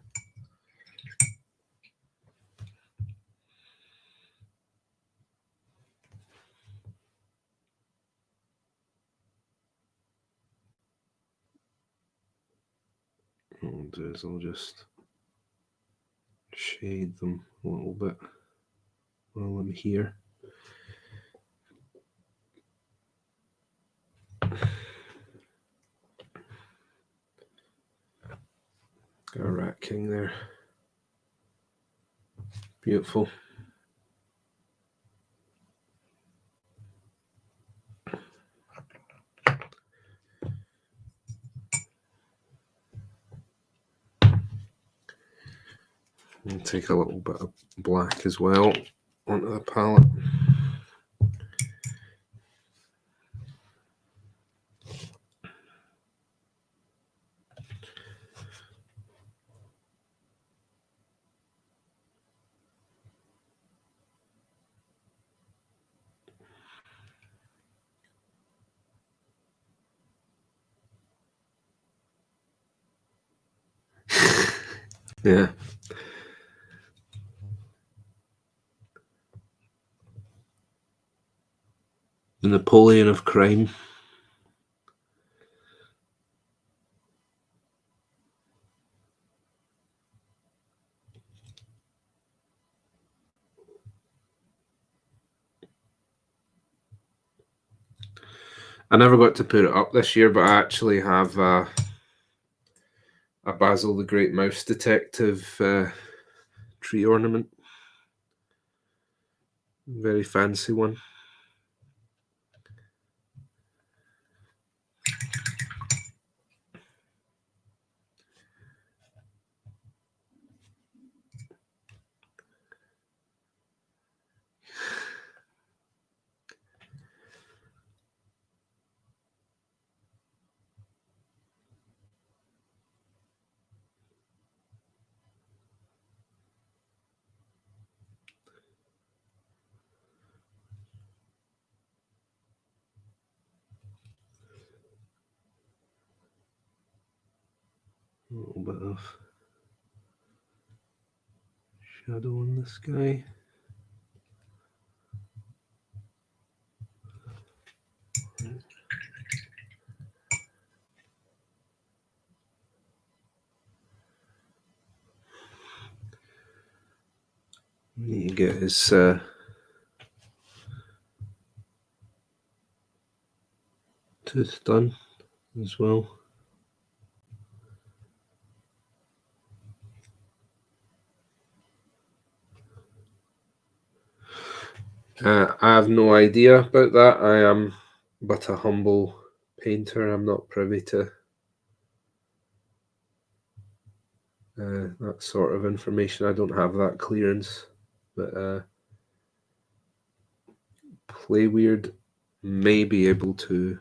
What I'll do is I'll just shade them a little bit while I'm here. Got a Rat King there. Beautiful. And take a little bit of black as well onto the palette. Yeah. The Napoleon of crime. I never got to put it up this year, but I actually have a Basil the Great Mouse Detective tree ornament. Very fancy one. A little bit of shadow on this guy. We need to get his tooth done as well. I have no idea about that. I am but a humble painter. I'm not privy to that sort of information. I don't have that clearance. But Playweird may be able to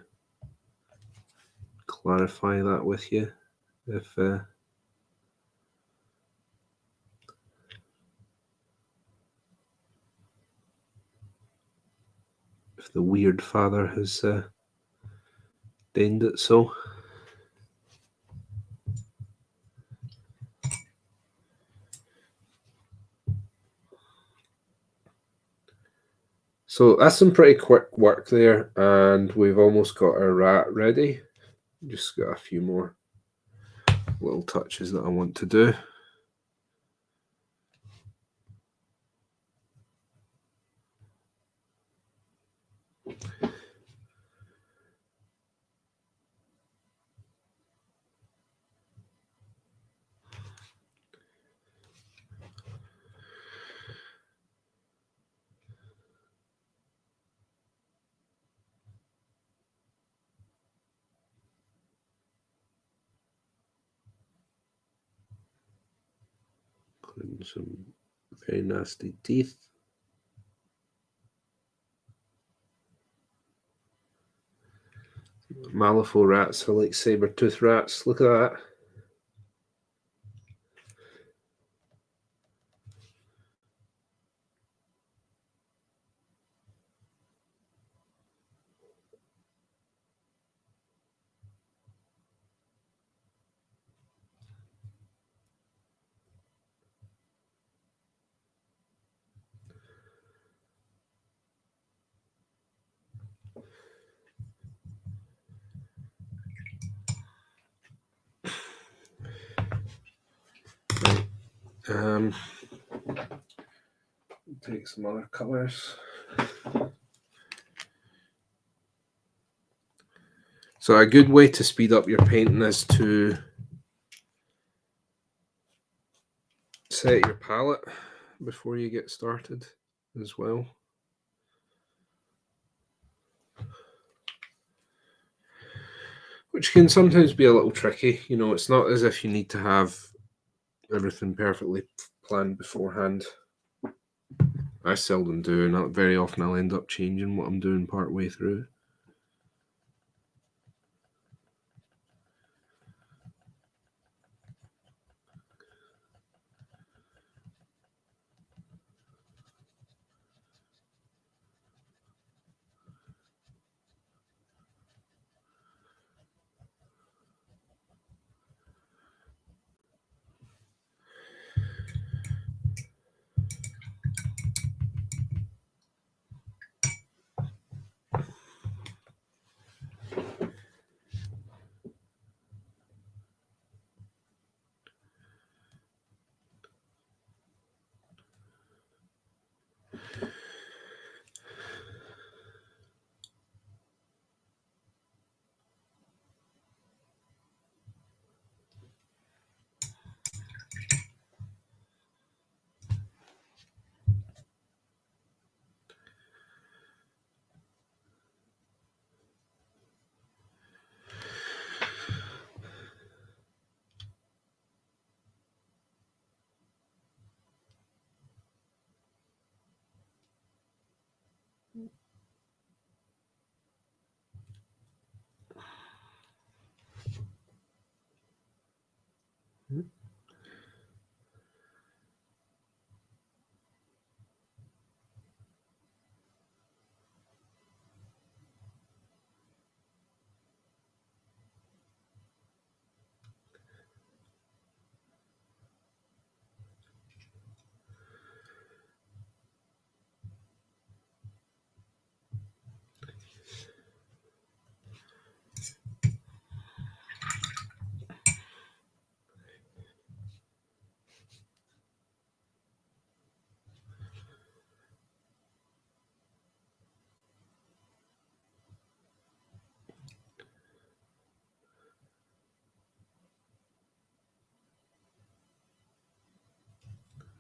clarify that with you if the weird father has deigned it so. So that's some pretty quick work there, and we've almost got our rat ready. Just got a few more little touches that I want to do. Including some very nasty teeth. Malifaux rats are like saber-tooth rats. Look at that. Right. Take some other colours. So a good way to speed up your painting is to set your palette before you get started as well. Which can sometimes be a little tricky. You know, it's not as if you need to have everything perfectly planned beforehand. I seldom do, and very often I'll end up changing what I'm doing part way through.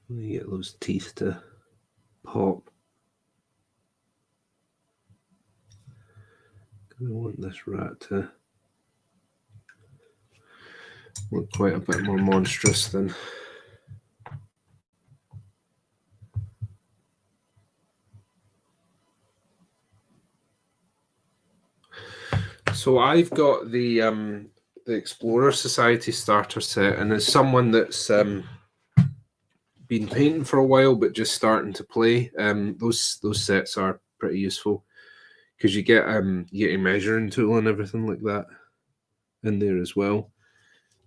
You get those teeth to pop. I want this rat to look quite a bit more monstrous than. So I've got the Explorer Society starter set, and as someone that's been painting for a while but just starting to play, those sets are pretty useful because you get a measuring tool and everything like that in there as well,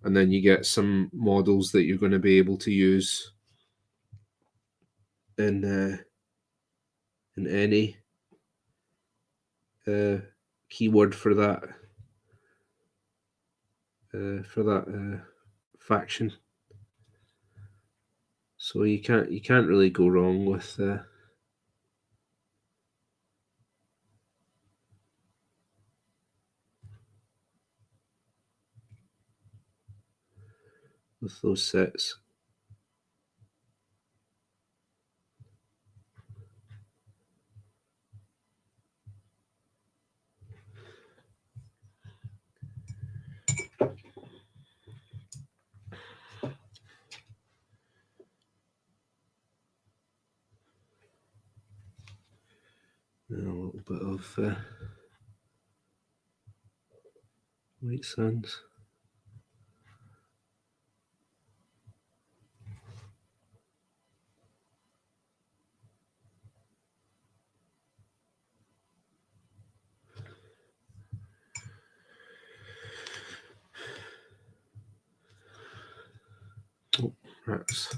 and then you get some models that you're going to be able to use in any keyword for that faction. So you can't really go wrong with those sets. A little bit of white sands. Oh, rats.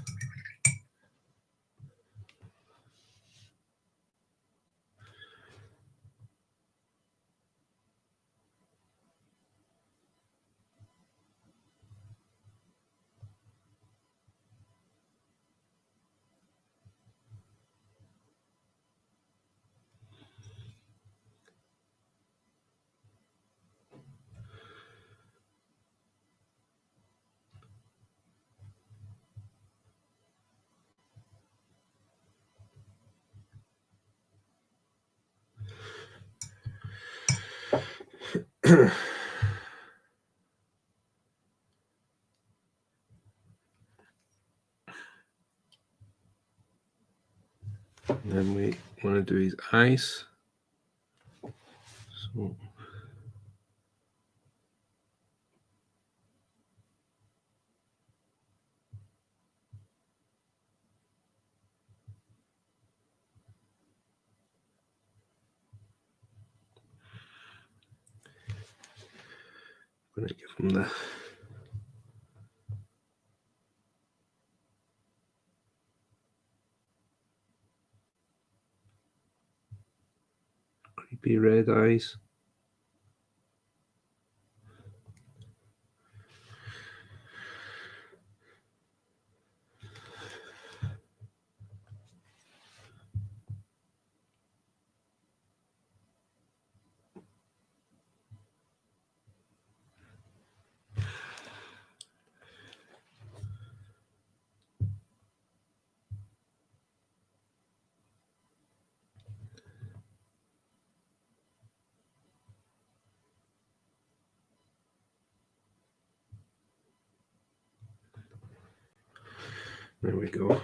And then we want to do his eyes. So I'm going to give him the creepy red eyes. There we go.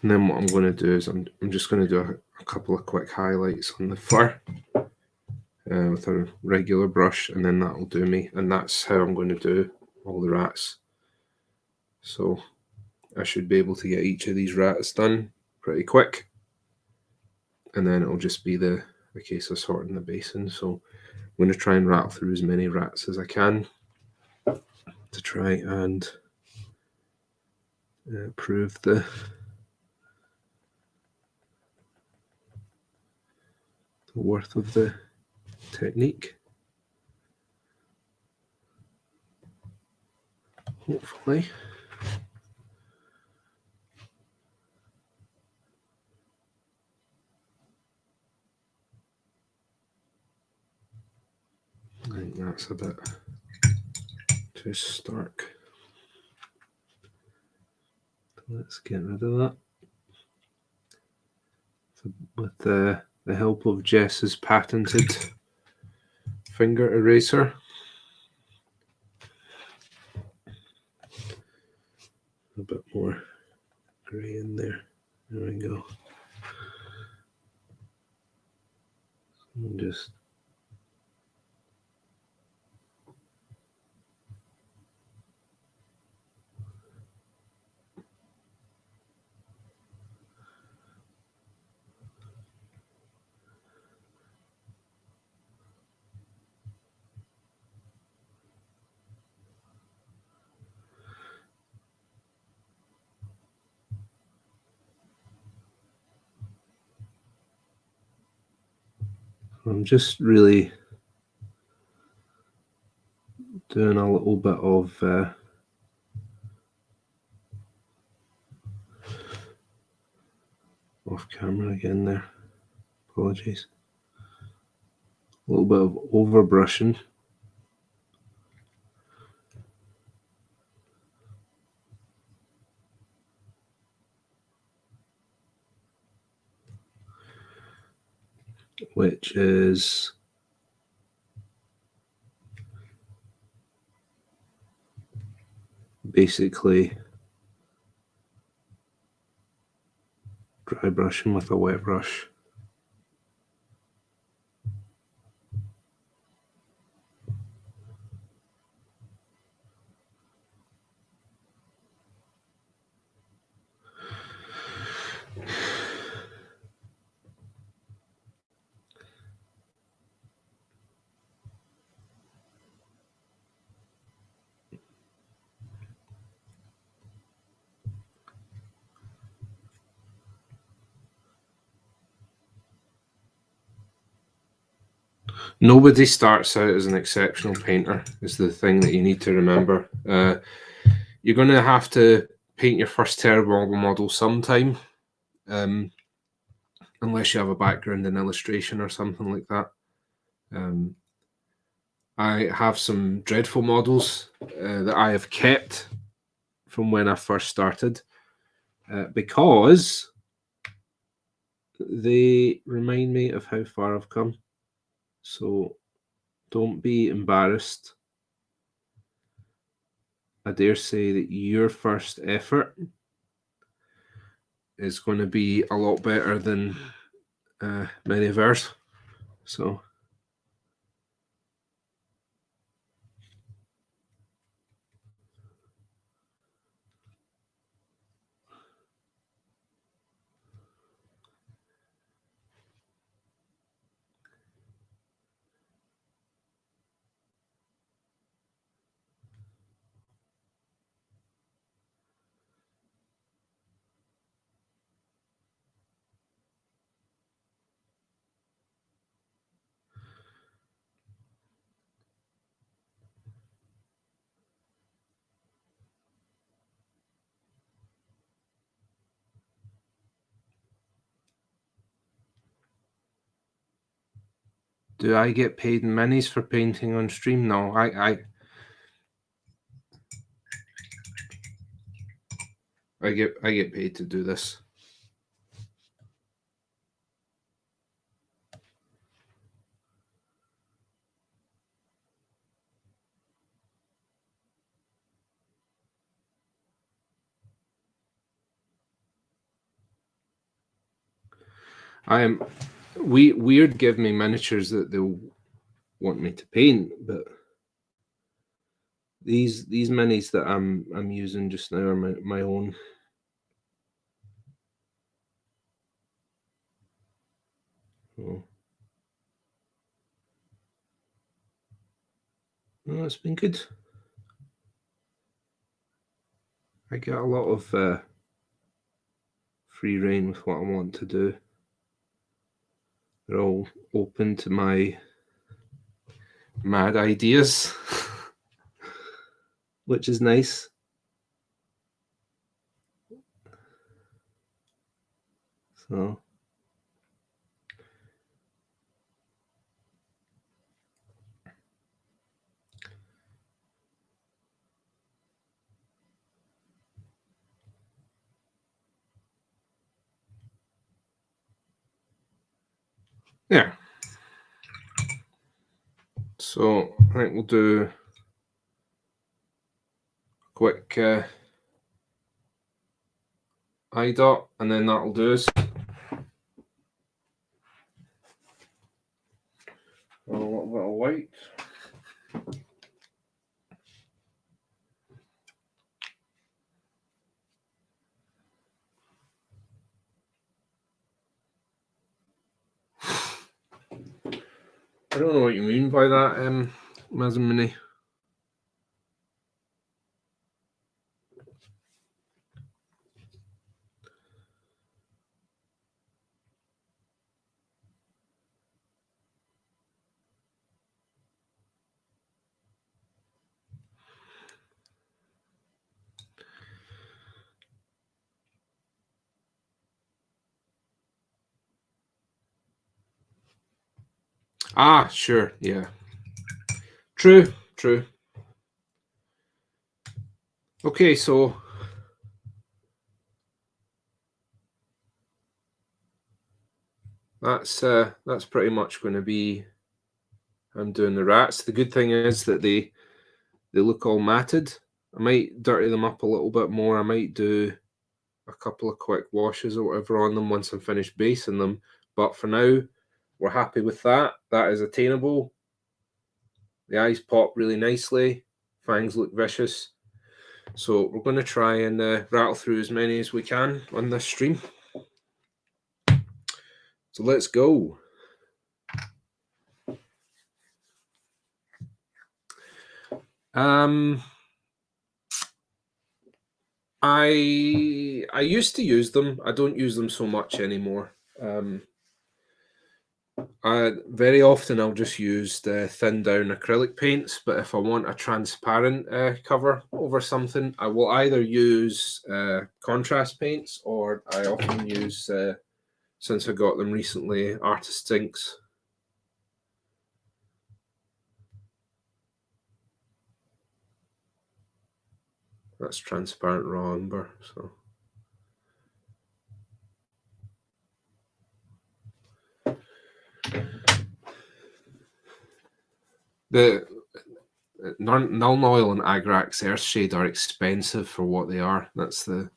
And then what I'm going to do is I'm just going to do a couple of quick highlights on the fur with a regular brush, and then that'll do me. And that's how I'm going to do all the rats. So I should be able to get each of these rats done pretty quick. And then it'll just be the case of sorting the basin. So I'm going to try and rattle through as many rats as I can to try and prove the worth of the technique. Hopefully. I think that's a bit too stark. Let's get rid of that. So with the help of Jess's patented finger eraser. A bit more grey in there. There we go. And just I'm just really doing a little bit of off camera again there. Apologies. A little bit of over brushing. Which is basically dry brushing with a wet brush. Nobody starts out as an exceptional painter, is the thing that you need to remember. You're going to have to paint your first terrible model sometime, unless you have a background in illustration or something like that. I have some dreadful models that I have kept from when I first started because they remind me of how far I've come. So don't be embarrassed. I dare say that your first effort is going to be a lot better than many of ours. So do I get paid in minis for painting on stream? No, I get paid to do this. Weird give me miniatures that they'll want me to paint, but these minis that I'm using just now are my own. Oh. Well, it's been good. I get a lot of free reign with what I want to do. They're all open to my mad ideas, which is nice. So yeah. So I think we'll do a quick eye dot, and then that'll do us. A little bit of white. I don't know what you mean by that, Mazamini. Ah, sure, yeah. True. Okay, so that's pretty much going to be. I'm doing the rats. The good thing is that they look all matted. I might dirty them up a little bit more. I might do a couple of quick washes or whatever on them once I'm finished basing them. But for now, we're happy with that. That is attainable. The eyes pop really nicely. Fangs look vicious. So we're going to try and rattle through as many as we can on this stream. So let's go. I used to use them. I don't use them so much anymore. Very often I'll just use the thin down acrylic paints, but if I want a transparent cover over something, I will either use contrast paints, or I often use, since I got them recently, artist inks. That's transparent raw umber, so. The Null Oil and Agrax Earthshade are expensive for what they are. That's the,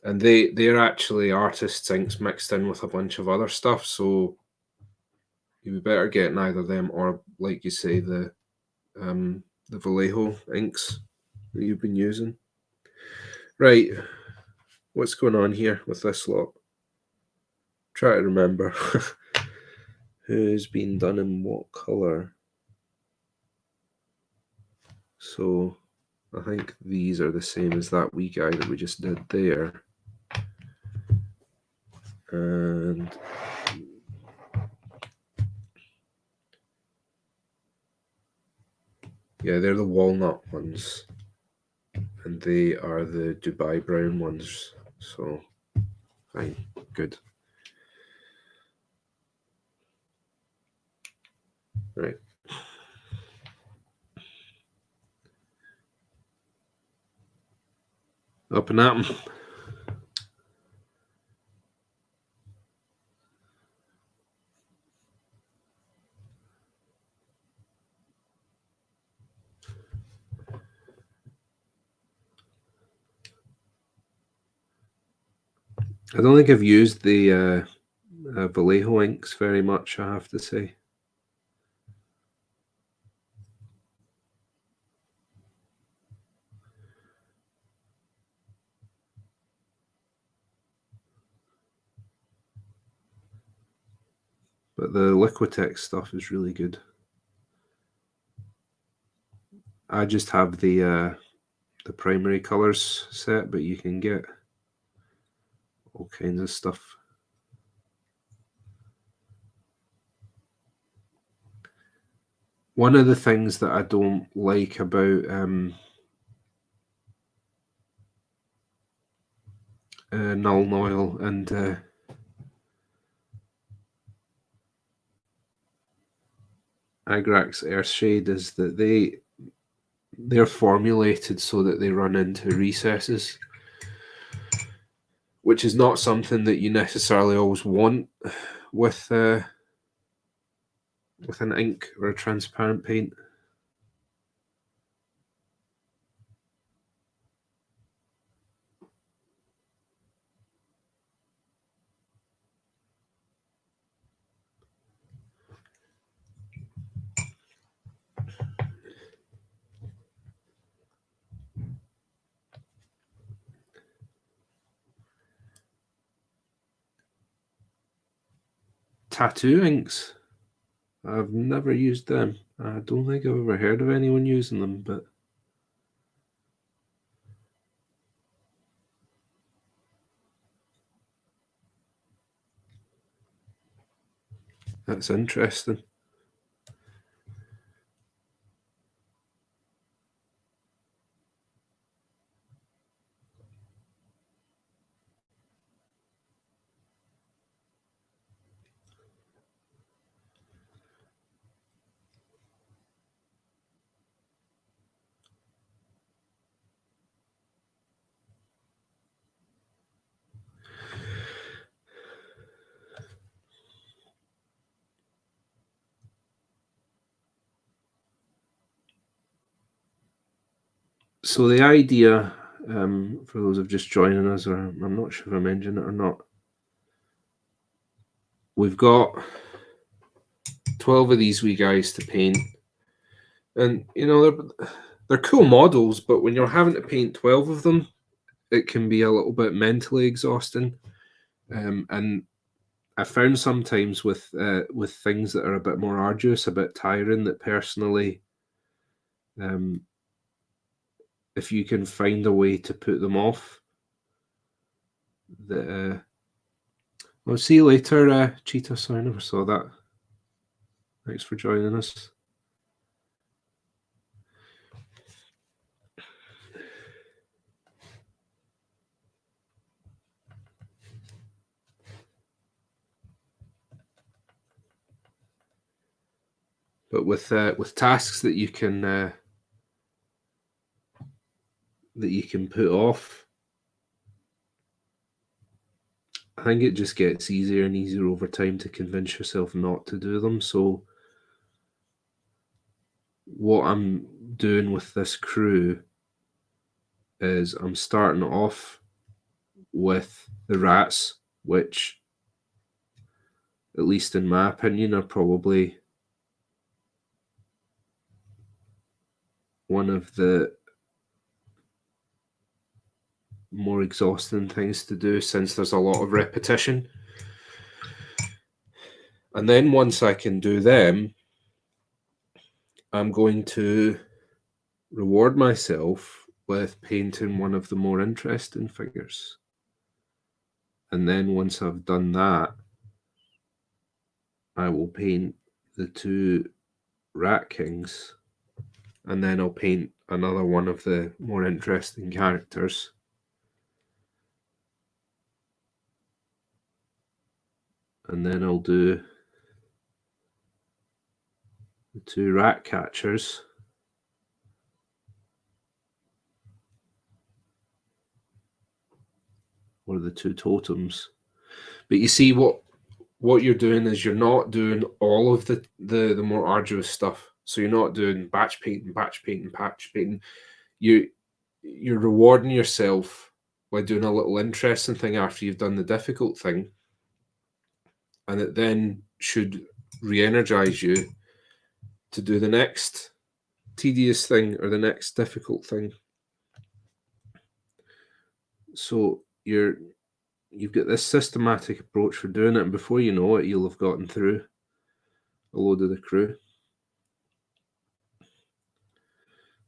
and they're actually artist inks mixed in with a bunch of other stuff. So you'd be better getting either them or, like you say, the Vallejo inks that you've been using. Right, what's going on here with this lot? Try to remember who's been done in what color. So I think these are the same as that wee guy that we just did there. And yeah, they're the walnut ones, and they are the Dubai brown ones. So fine, good. Right. Up and at 'em. I don't think I've used the Vallejo inks very much, I have to say. But the Liquitex stuff is really good. I just have the primary colors set, but you can get all kinds of stuff. One of the things that I don't like about Null Oil and Agrax Earthshade is that they're formulated so that they run into recesses, which is not something that you necessarily always want with with an ink or a transparent paint. Tattoo inks. I've never used them. I don't think I've ever heard of anyone using them, but that's interesting. So the idea, for those of just joining us, or I'm not sure if I mentioned it or not, we've got 12 of these wee guys to paint, and they're cool models, but when you're having to paint 12 of them, it can be a little bit mentally exhausting. And I found sometimes with things that are a bit more arduous, a bit tiring, that personally, if you can find a way to put them off, that I'll see you later, Cheetah. Sorry, I never saw that. Thanks for joining us. But with tasks that you can put off, I think it just gets easier and easier over time to convince yourself not to do them. So what I'm doing with this crew is I'm starting off with the rats, which, at least in my opinion, are probably one of the more exhausting things to do, since there's a lot of repetition. And then once I can do them, I'm going to reward myself with painting one of the more interesting figures. And then once I've done that, I will paint the two Rat Kings, and then I'll paint another one of the more interesting characters. And then I'll do the two Rat Catchers. Or the two totems. But you see, what you're doing is you're not doing all of the more arduous stuff. So you're not doing batch painting, batch painting, batch painting. You're rewarding yourself by doing a little interesting thing after you've done the difficult thing, and it then should re-energize you to do the next tedious thing or the next difficult thing. So you've got this systematic approach for doing it, and before you know it, you'll have gotten through a load of the crew.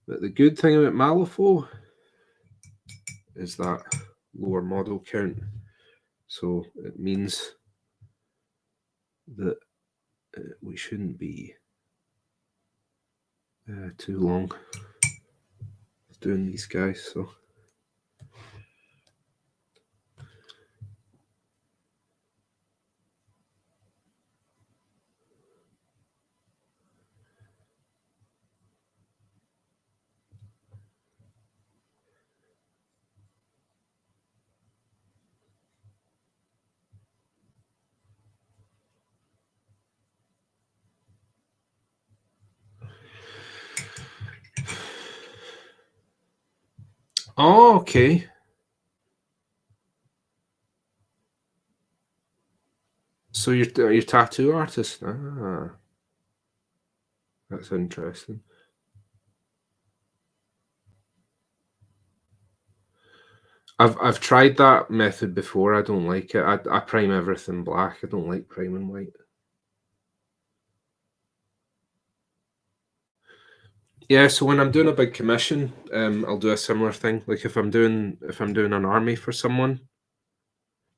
But the good thing about Malifaux is that lower model count. So it means that we shouldn't be too long doing these guys. So Oh, okay. So you're a tattoo artist? Ah, that's interesting. I've tried that method before. I don't like it. I prime everything black. I don't like priming white. Yeah, so when I'm doing a big commission, I'll do a similar thing. Like if I'm doing an army for someone,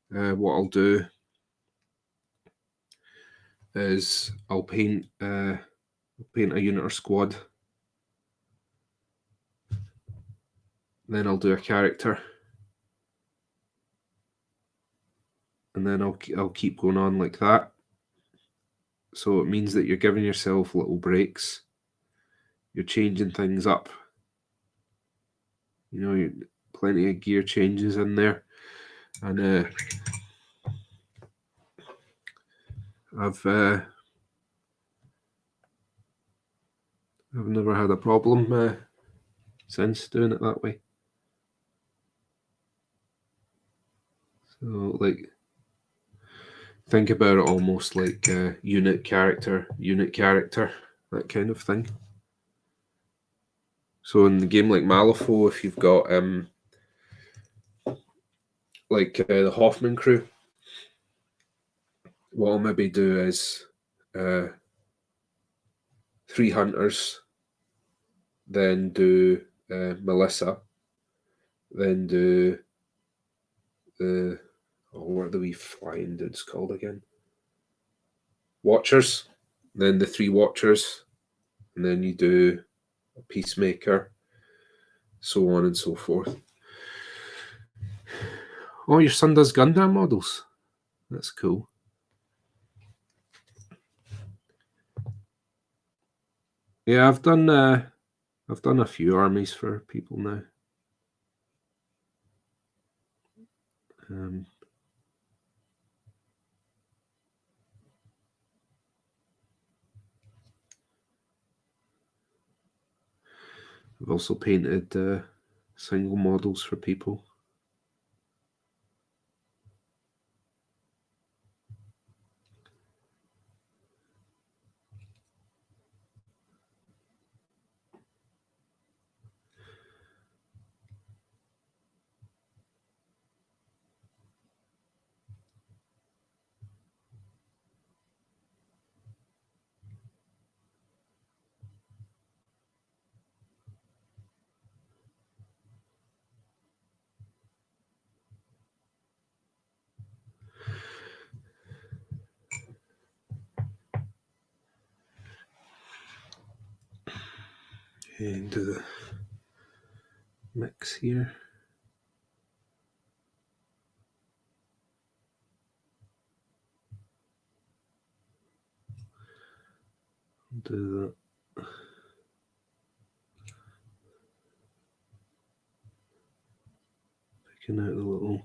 what I'll do is I'll paint a unit or squad, then I'll do a character, and then I'll keep going on like that. So it means that you're giving yourself little breaks. You're changing things up. Plenty of gear changes in there, and I've uh, I've never had a problem since doing it that way. So like think about it almost like unit character, that kind of thing. So in the game like Malifaux, if you've got like the Hoffman crew, what I'll maybe do is uh, 3 hunters, then do Melissa, then do the what are the wee flying dudes called again? Watchers, then the 3 watchers, and then you do a peacemaker, so on and so forth. Oh, your son does Gundam models. That's cool. Yeah, I've done a few armies for people now. Um, I've also painted single models for people. Into the mix here. Do that. Picking out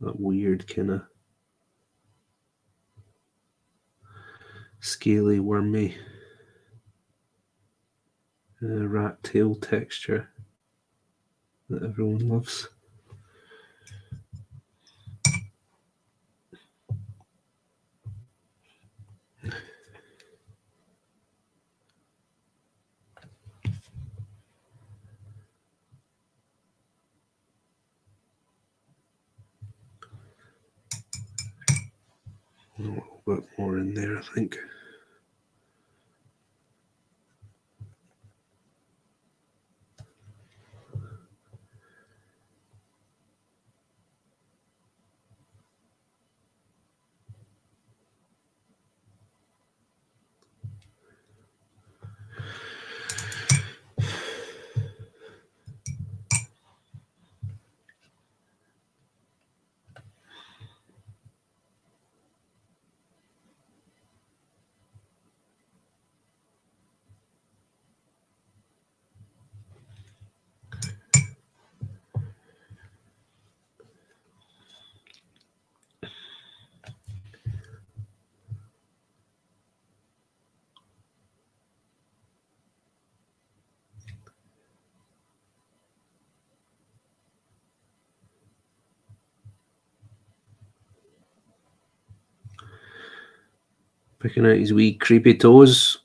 that weird kind of scaly, wormy rat tail texture that everyone loves. A little bit more in there, I think. Picking out his wee creepy toes.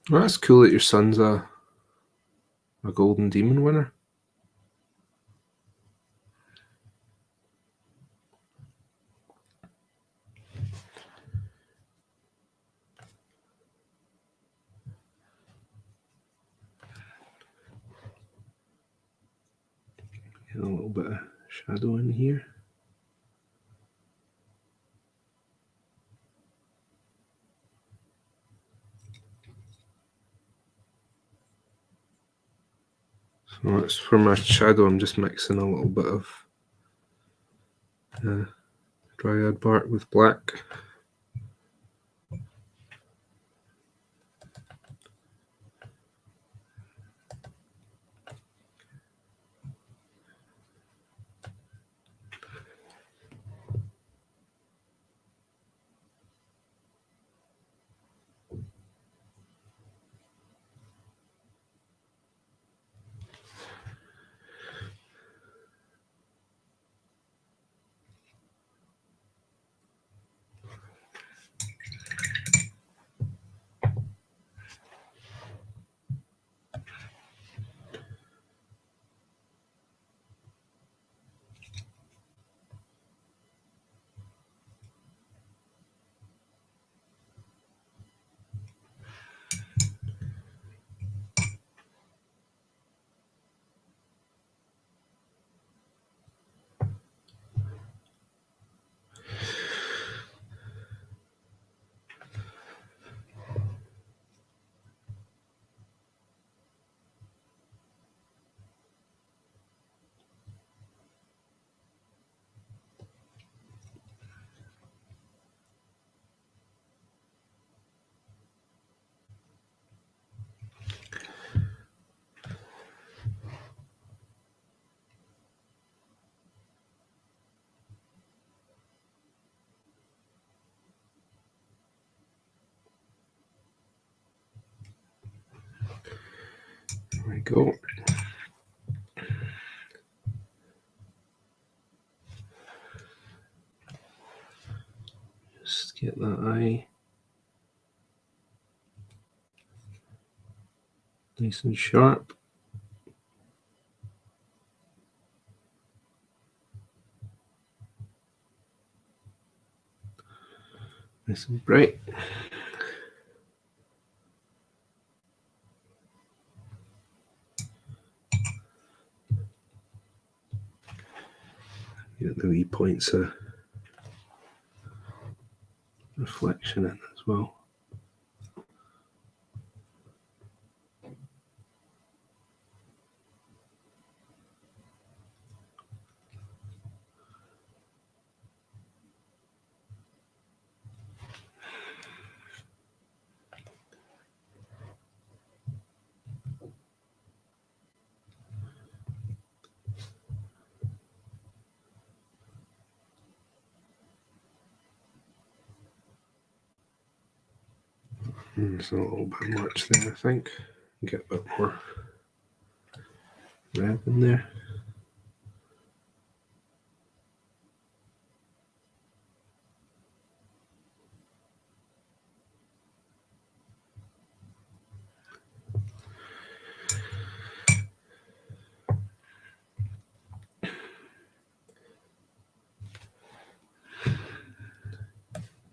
Well, that's cool that your son's a golden demon winner. Get a little bit of shadow in here. So that's for my shadow. I'm just mixing a little bit of dryad bark with black. There we go. Get that eye nice and sharp. Nice and bright. Get the wee points of reflection in as well. There's a little bit much there, I think. Get a bit more red in there.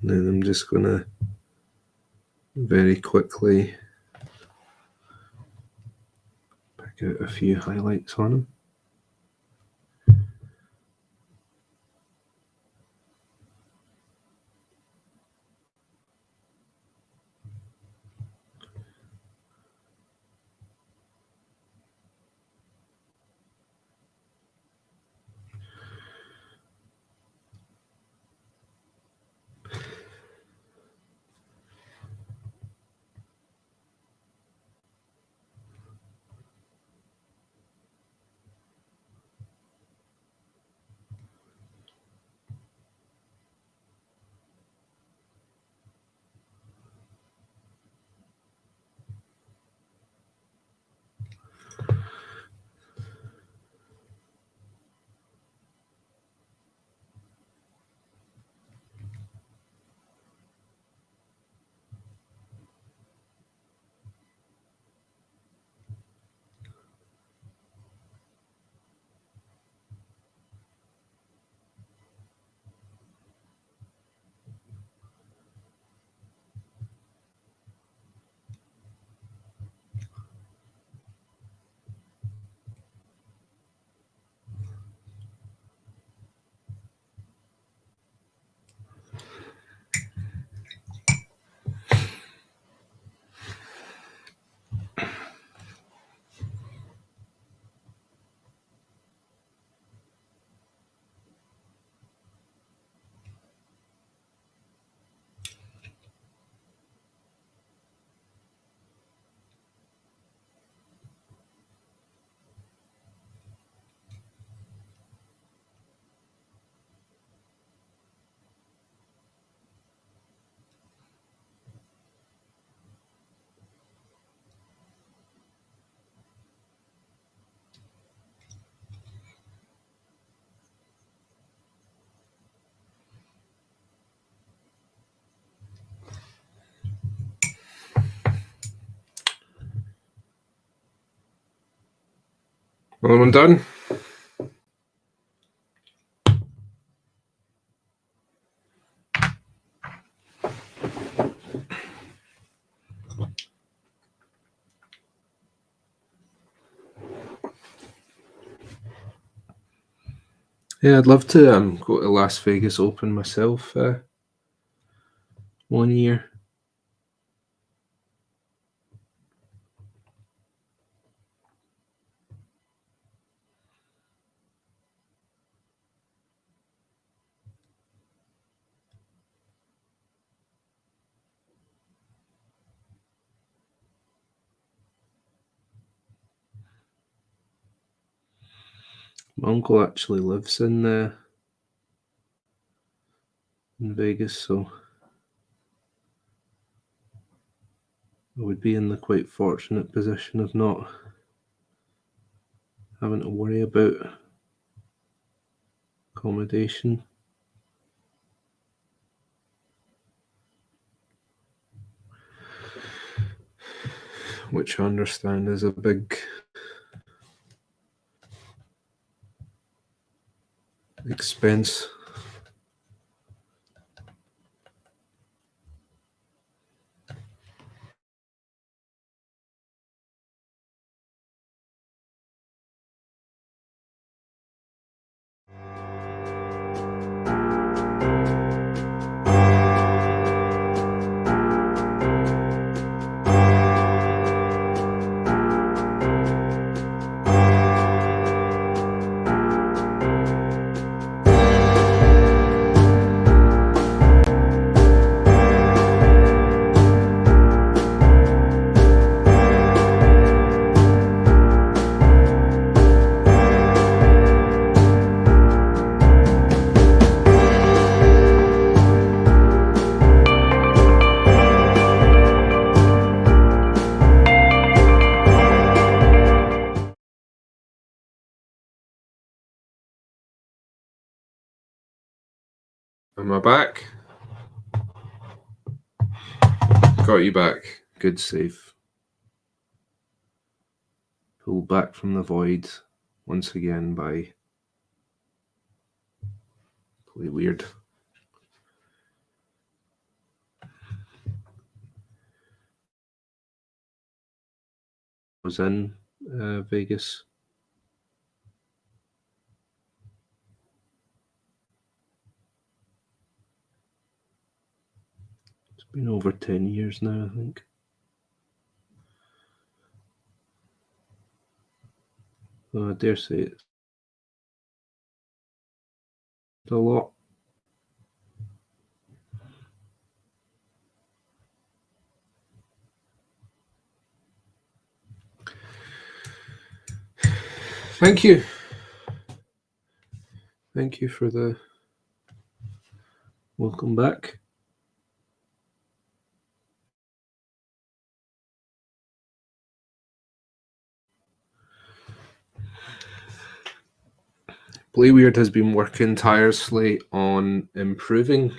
And then I'm just going to very quickly pick out a few highlights on them. Another one done. Yeah, I'd love to go to Las Vegas Open myself one year. My uncle actually lives in Vegas, so I would be in the quite fortunate position of not having to worry about accommodation. which I understand is a big expense. Am I back? Got you back. Good save. Pulled back from the void once again by Play Weird. Was in Vegas. It's been over 10 years now, I think. I dare say it's a lot. Thank you. Thank you for the welcome back. Play Weird has been working tirelessly on improving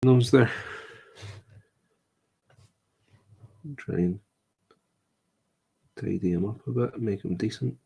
those there. Try and tidy them up a bit and make them decent.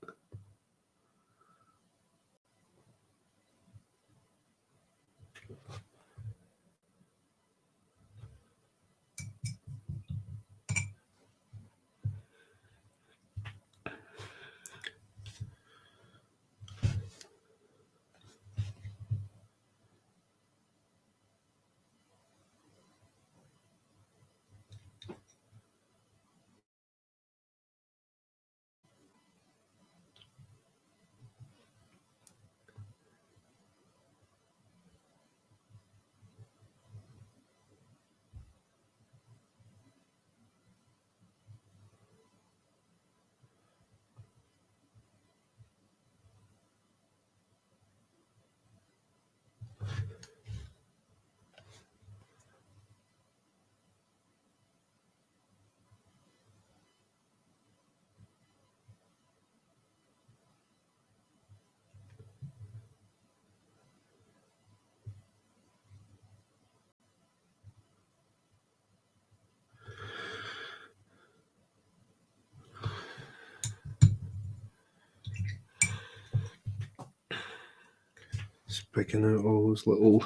Just picking out all those little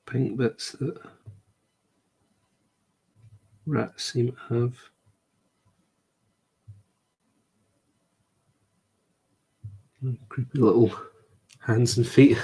pink bits that rats seem to have. Creepy little hands and feet.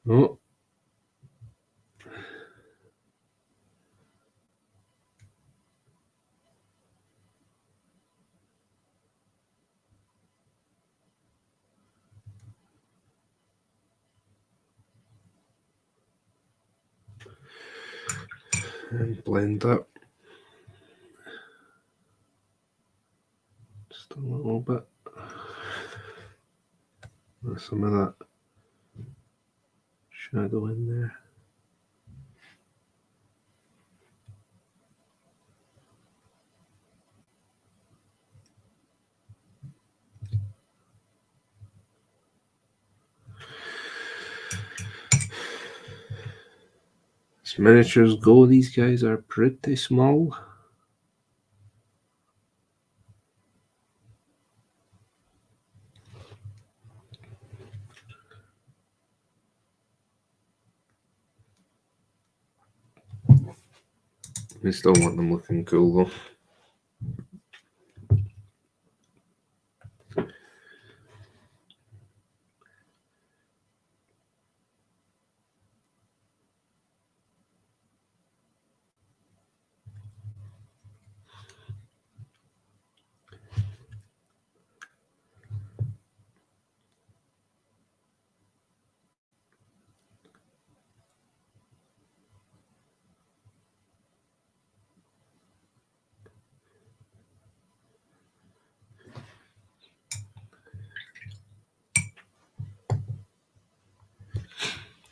Oh. And blend that just a little bit. There's some of that shadow in there. As miniatures go, these guys are pretty small. I still want them looking cool though.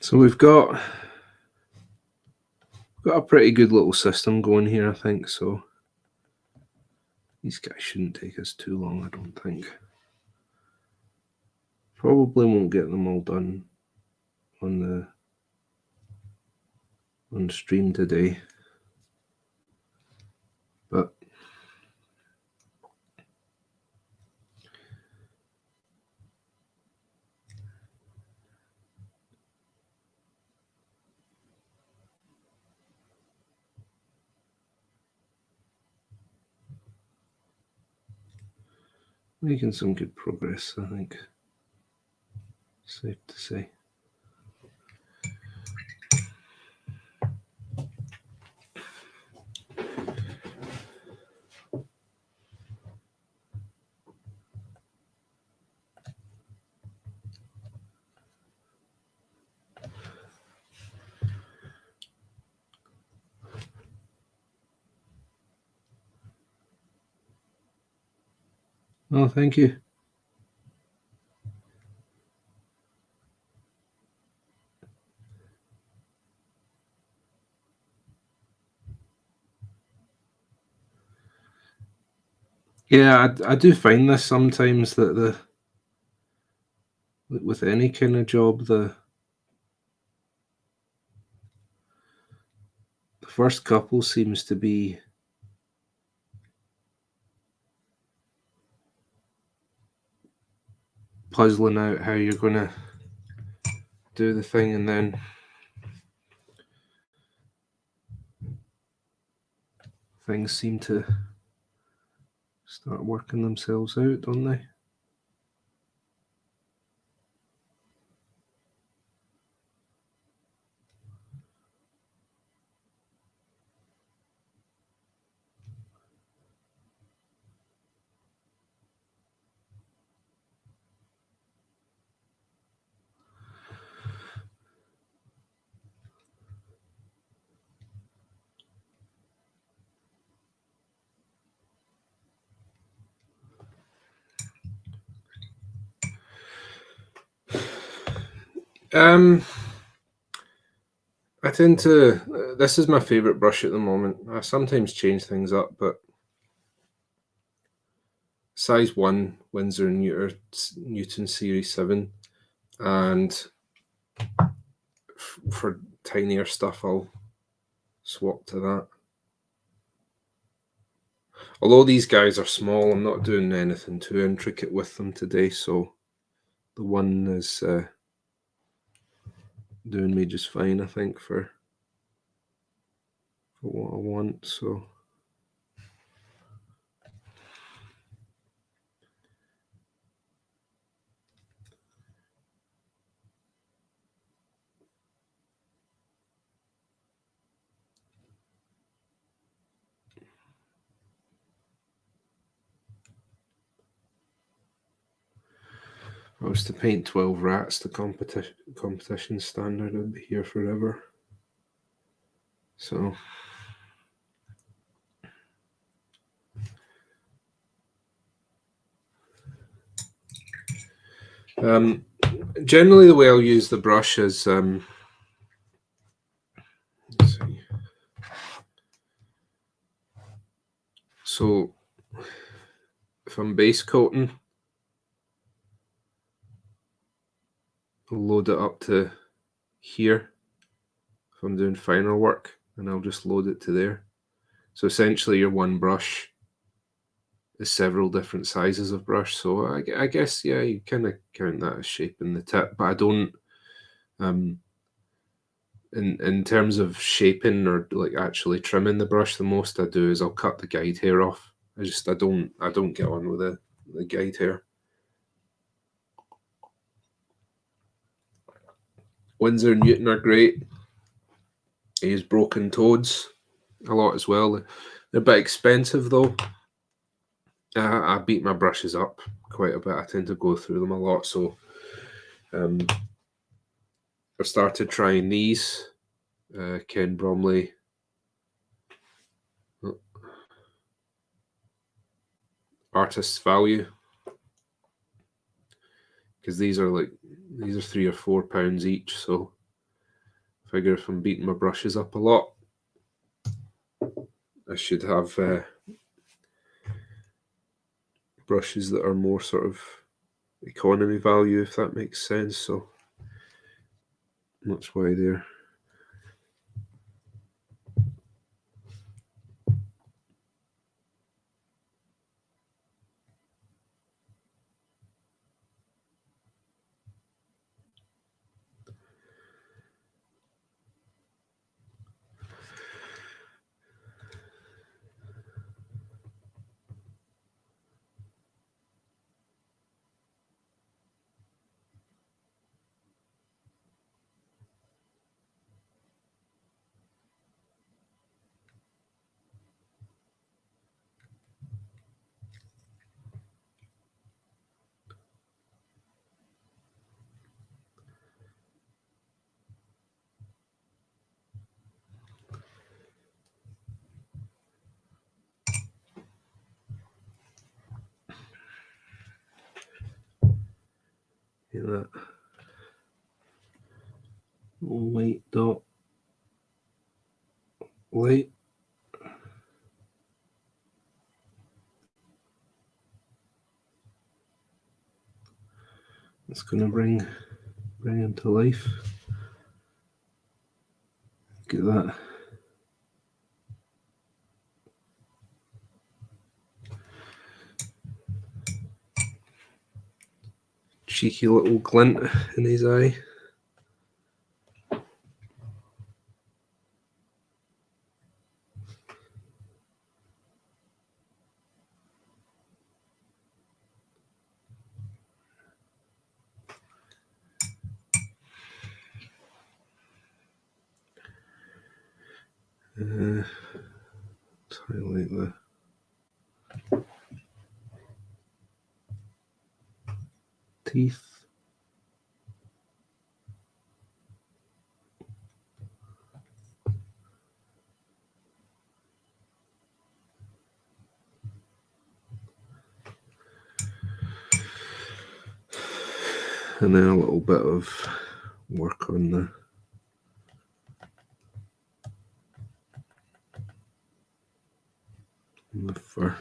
So we've got a pretty good little system going here, I think. So these guys shouldn't take us too long, I don't think. Probably won't get them all done on the stream today, but making some good progress, I think. Safe to say. Oh, thank you. Yeah, I do find this sometimes that with any kind of job, the first couple seems to be puzzling out how you're going to do the thing, and then things seem to start working themselves out, don't they? I tend to. This is my favorite brush at the moment. I sometimes change things up, but size 1 Winsor and Newton Series 7, and for tinier stuff, I'll swap to that. Although these guys are small, I'm not doing anything too intricate with them today, so the one is doing me just fine, I think, for what I want. So if I was to paint 12 rats, the competition standard, I'd be here forever. So generally the way I'll use the brush is let's see. So if I'm base coating, I'll load it up to here. If I'm doing finer work, and I'll just load it to there. So essentially your one brush is several different sizes of brush. So I guess, yeah, you kind of count that as shaping the tip, but I don't, in terms of shaping or like actually trimming the brush, the most I do is I'll cut the guide hair off. I don't get on with the guide hair. Winsor and Newton are great. I use Broken Toads a lot as well. They're a bit expensive though. I beat my brushes up quite a bit. I tend to go through them a lot. So I've started trying these. Ken Bromley. Artist's Value. Because these are £3 or £4 each. So I figure if I'm beating my brushes up a lot, I should have brushes that are more sort of economy value, if that makes sense. So that's why they're that white dot light. It's going to bring him to life. Look at that. Cheeky little glint in his eye. Highlight the teeth. And then a little bit of work on the fur.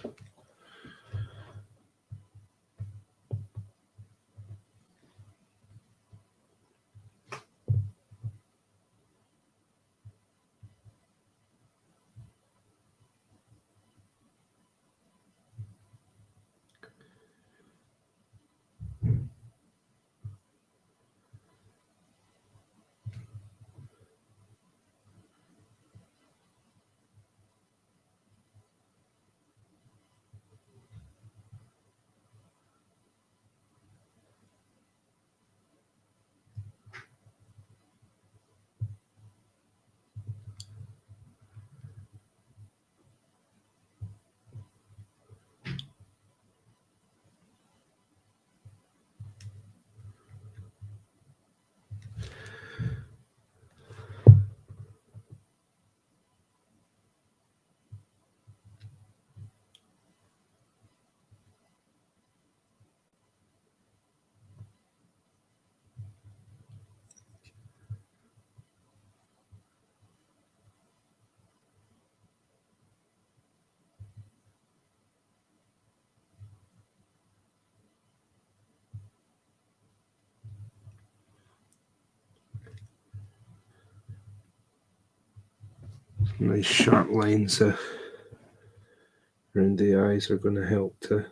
Nice sharp lines around the eyes are going to help to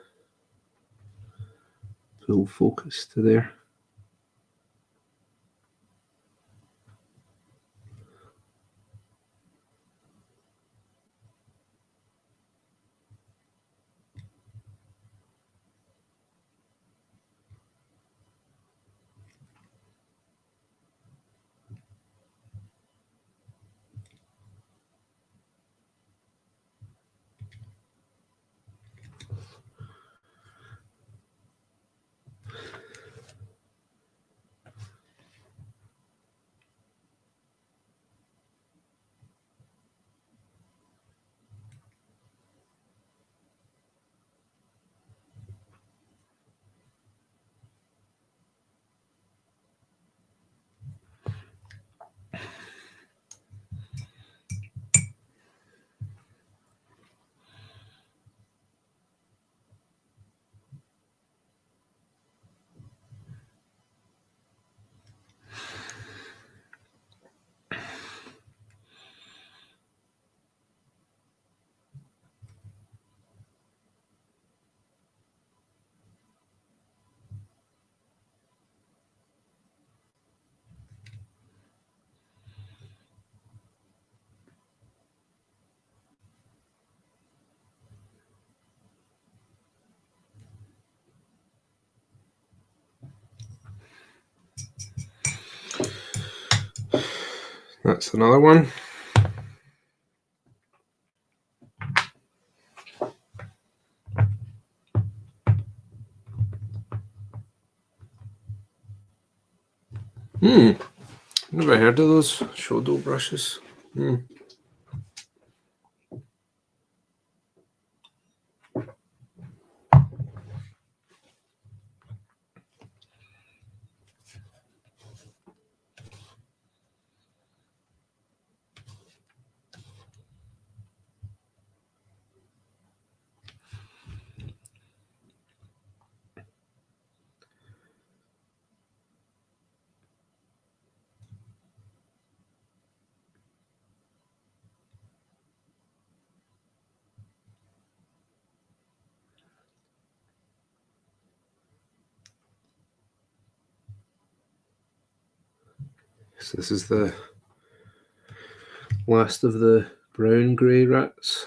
pull focus to there. That's another one. Never heard of those shodo brushes. So this is the last of the brown grey rats.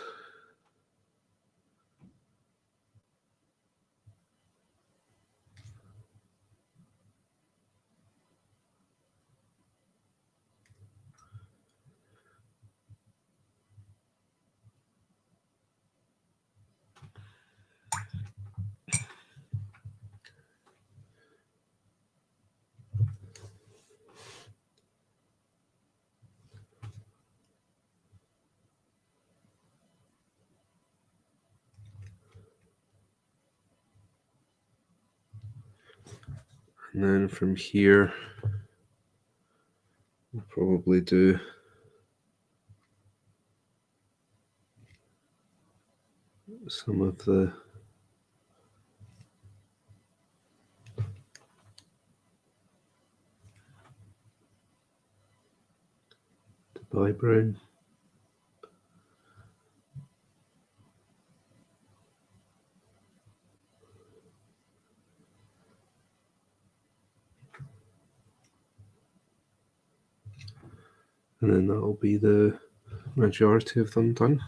And then from here, probably do some of the Dubai brown. And then that'll be the majority of them done.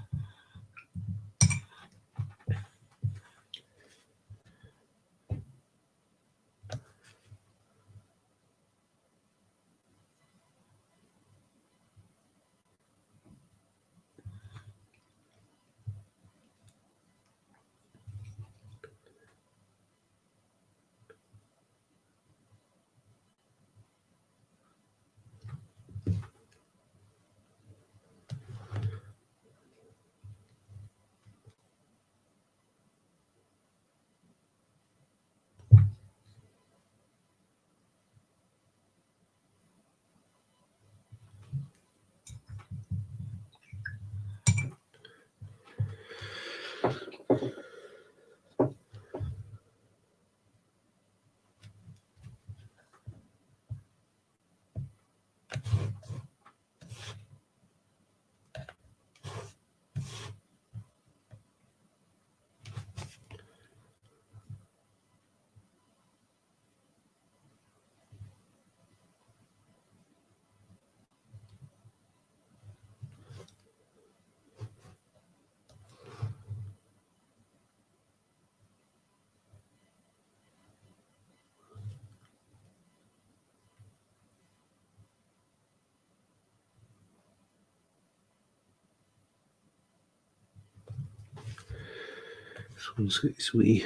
This one's got its wee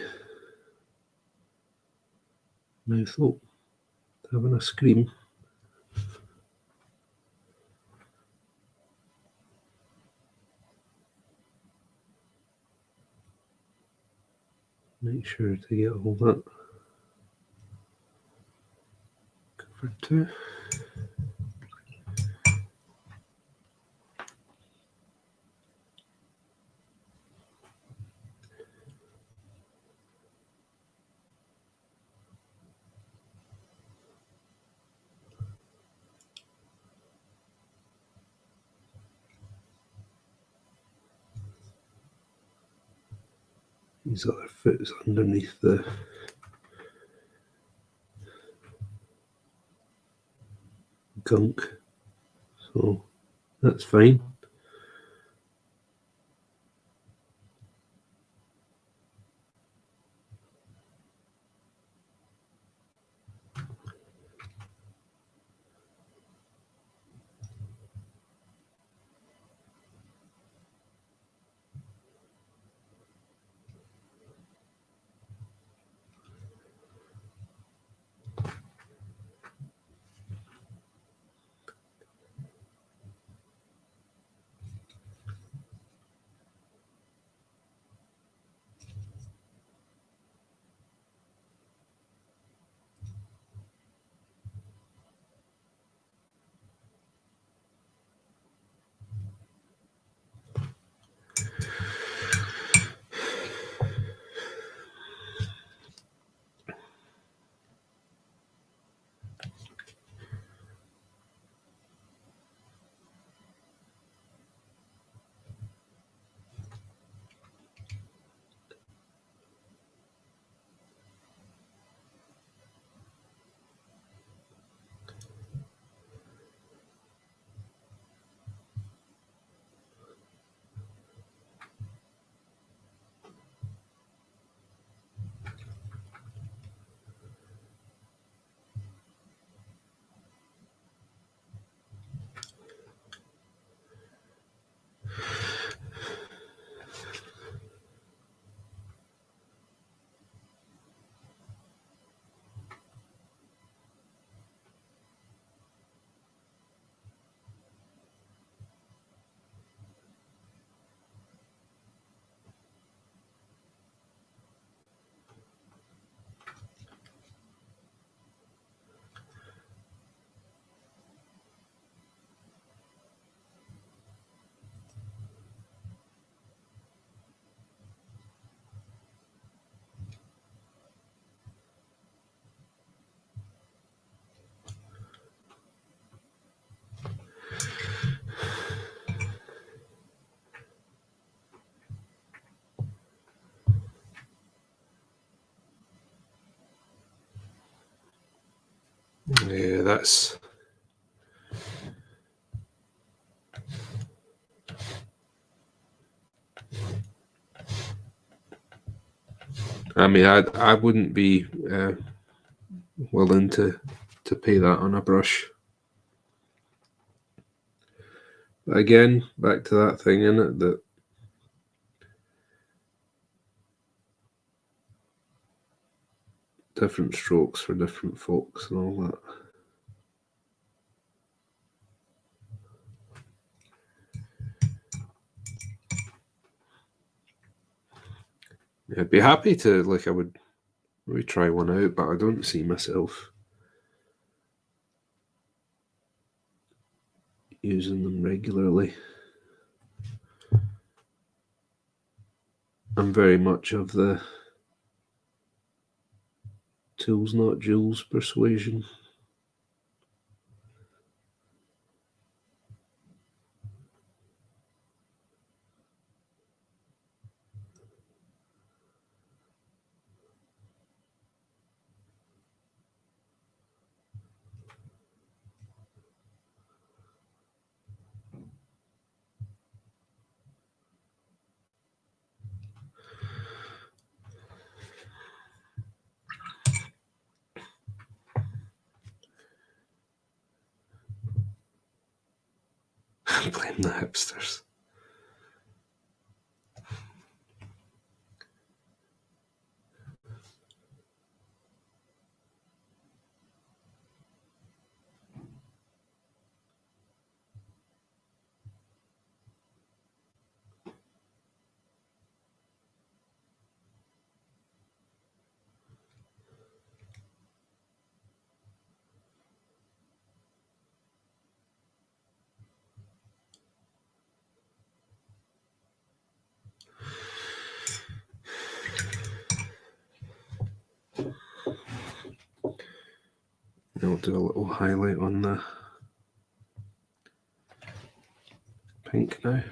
mouth up, having a scream. Make sure to get all that covered too. These other foot's underneath the gunk, so that's fine. that's. I mean, I wouldn't be willing to pay that on a brush. But again, back to that thing in it that different strokes for different folks and all that. Yeah, I'd be happy to, like, I would maybe try one out, but I don't see myself using them regularly. I'm very much of the tools not jewels persuasion. Blame the hipsters. I'll do a little highlight on the pink now.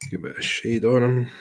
Get a bit of shade on him.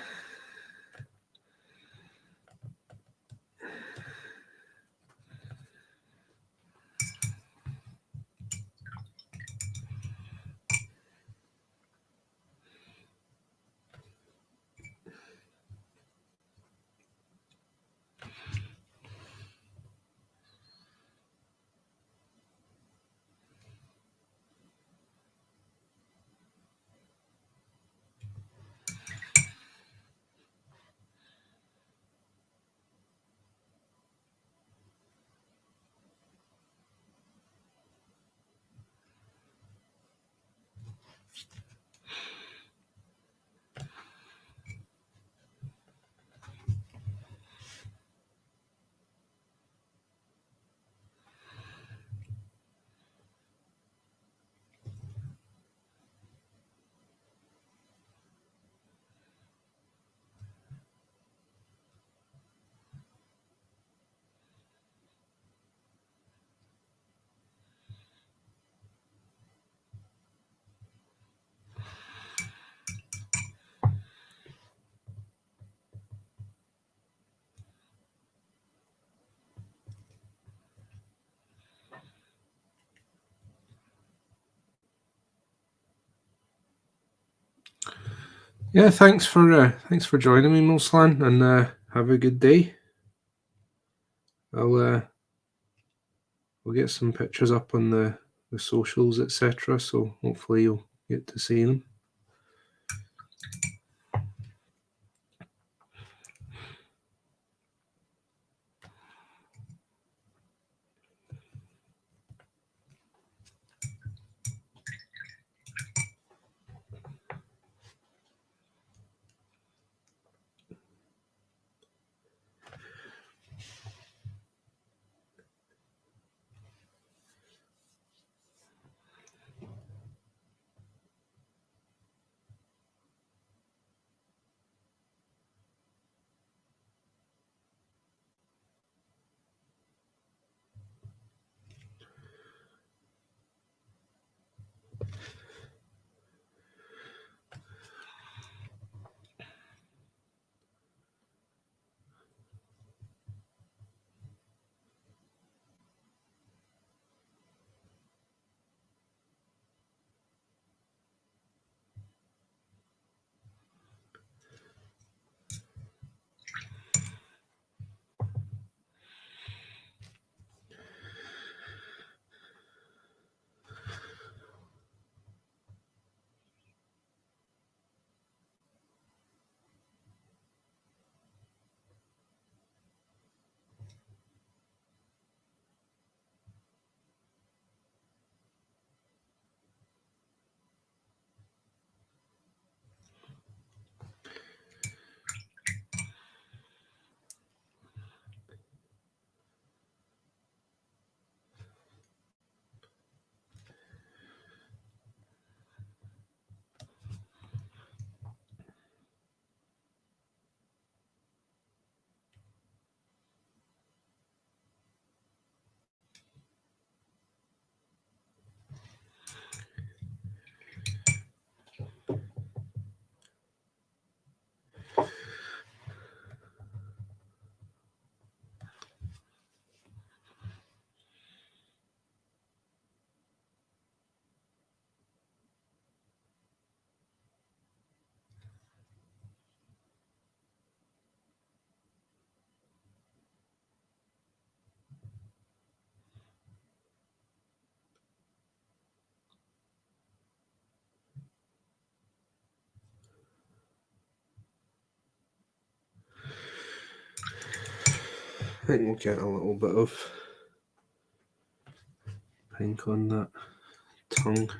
Yeah, thanks for joining me, Mulslan, and have a good day. We'll get some pictures up on the socials, etc. So hopefully you'll get to see them. I think we'll get a little bit of pink on that tongue.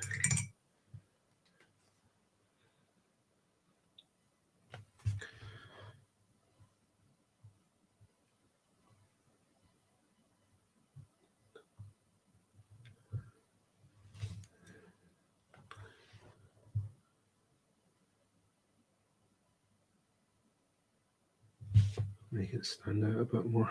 Make it stand out a bit more.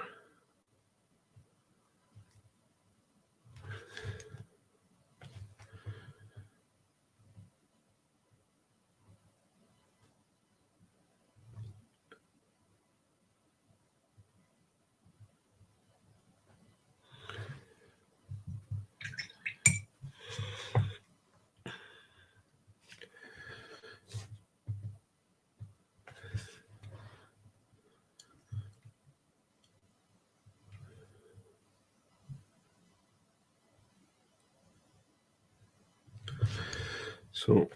So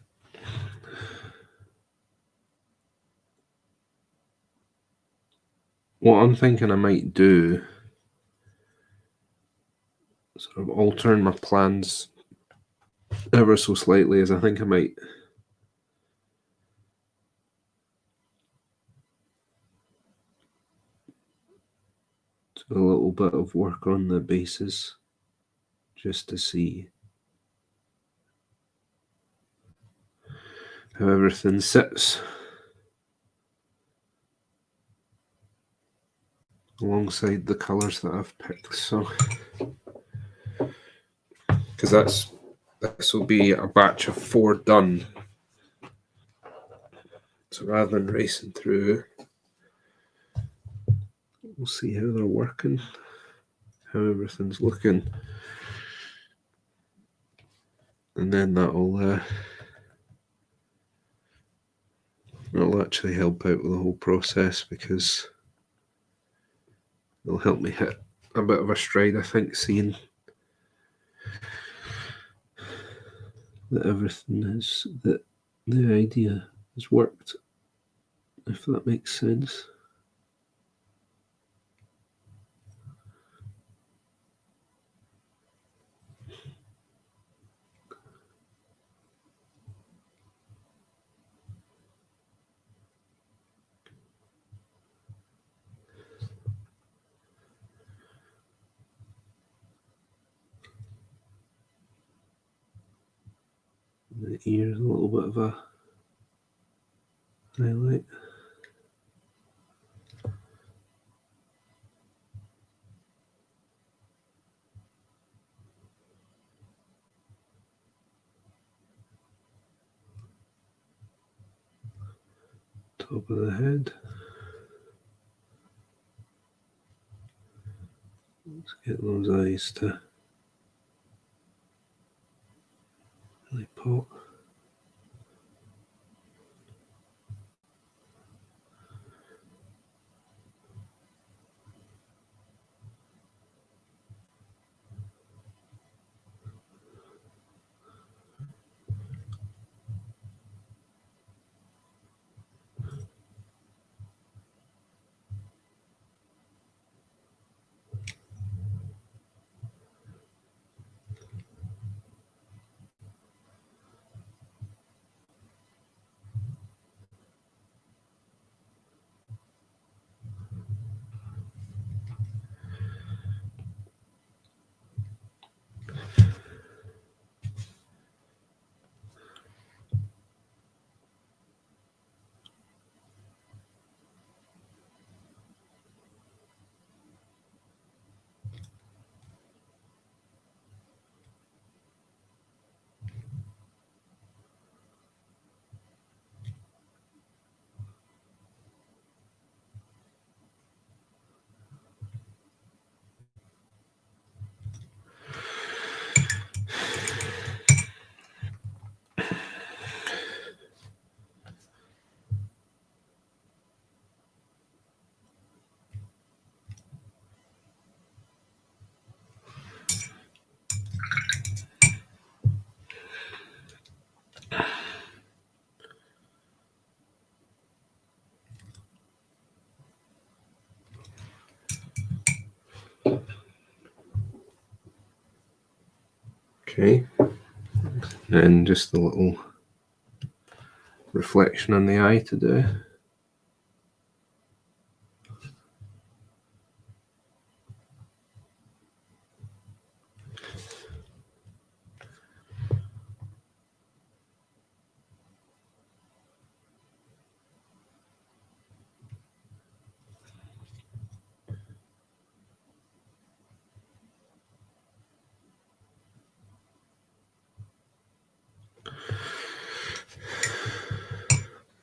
what I'm thinking I might do, sort of altering my plans ever so slightly, is I think I might do a little bit of work on the bases just to see how everything sits alongside the colours that I've picked. So, because this will be a batch of 4 done. So rather than racing through, we'll see how they're working, how everything's looking, and then that'll actually help out with the whole process, because it'll help me hit a bit of a stride, I think, seeing that everything has, that the idea has worked, if that makes sense. The ear's a little bit of a highlight. Top of the head. Let's get those eyes to really pop. Okay, and just a little reflection on the eye to do.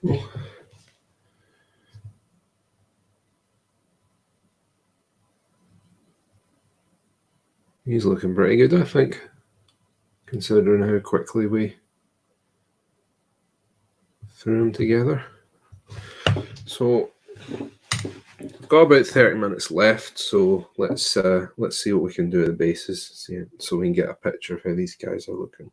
Oh. He's looking pretty good, I think, considering how quickly we threw them together. So I've got about 30 minutes left, so let's see what we can do at the bases, so we can get a picture of how these guys are looking.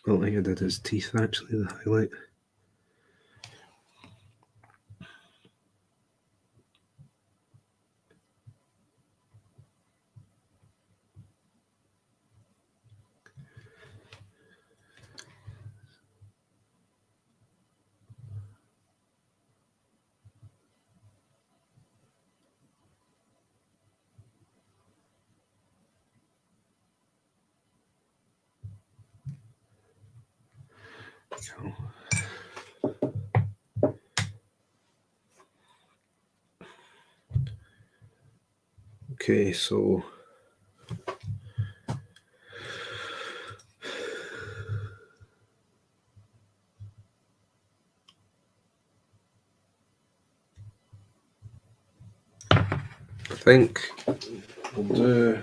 I don't think I did his teeth actually, the highlight. Okay, so I think we'll do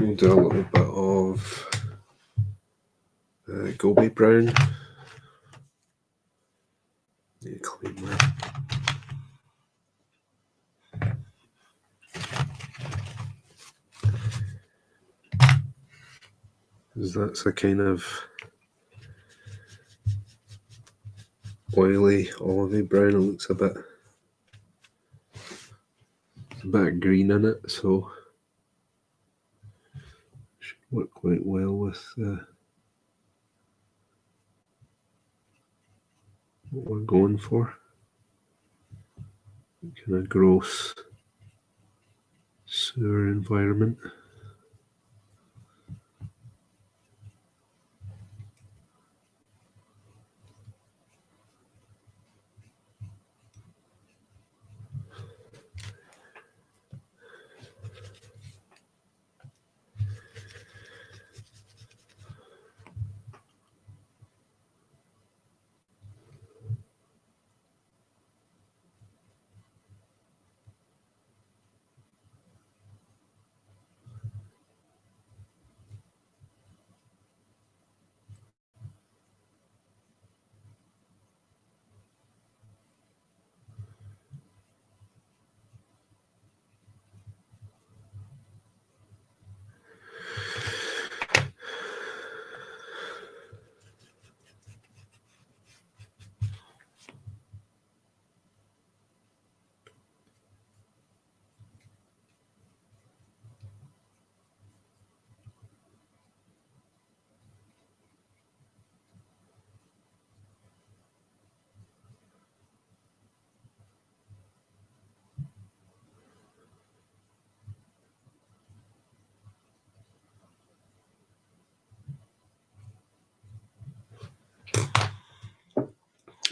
we'll do a little bit of Gobi brown. Need to clean that. Because that's a kind of oily, olivey brown. It looks a bit green in it, so should work quite well with what we're going for. Kind of gross sewer environment.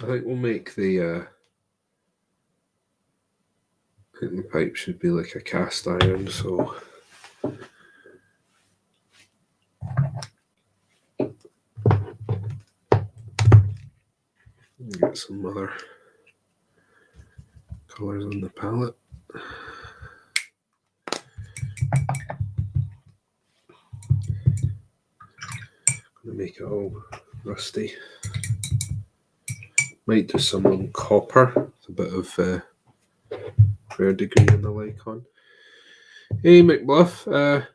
I think we'll make the I think the pipe should be like a cast iron, so get some other colours on the palette. Gonna make it all rusty. Might do some on copper, a bit of verdigris and the like on. Hey McBluff,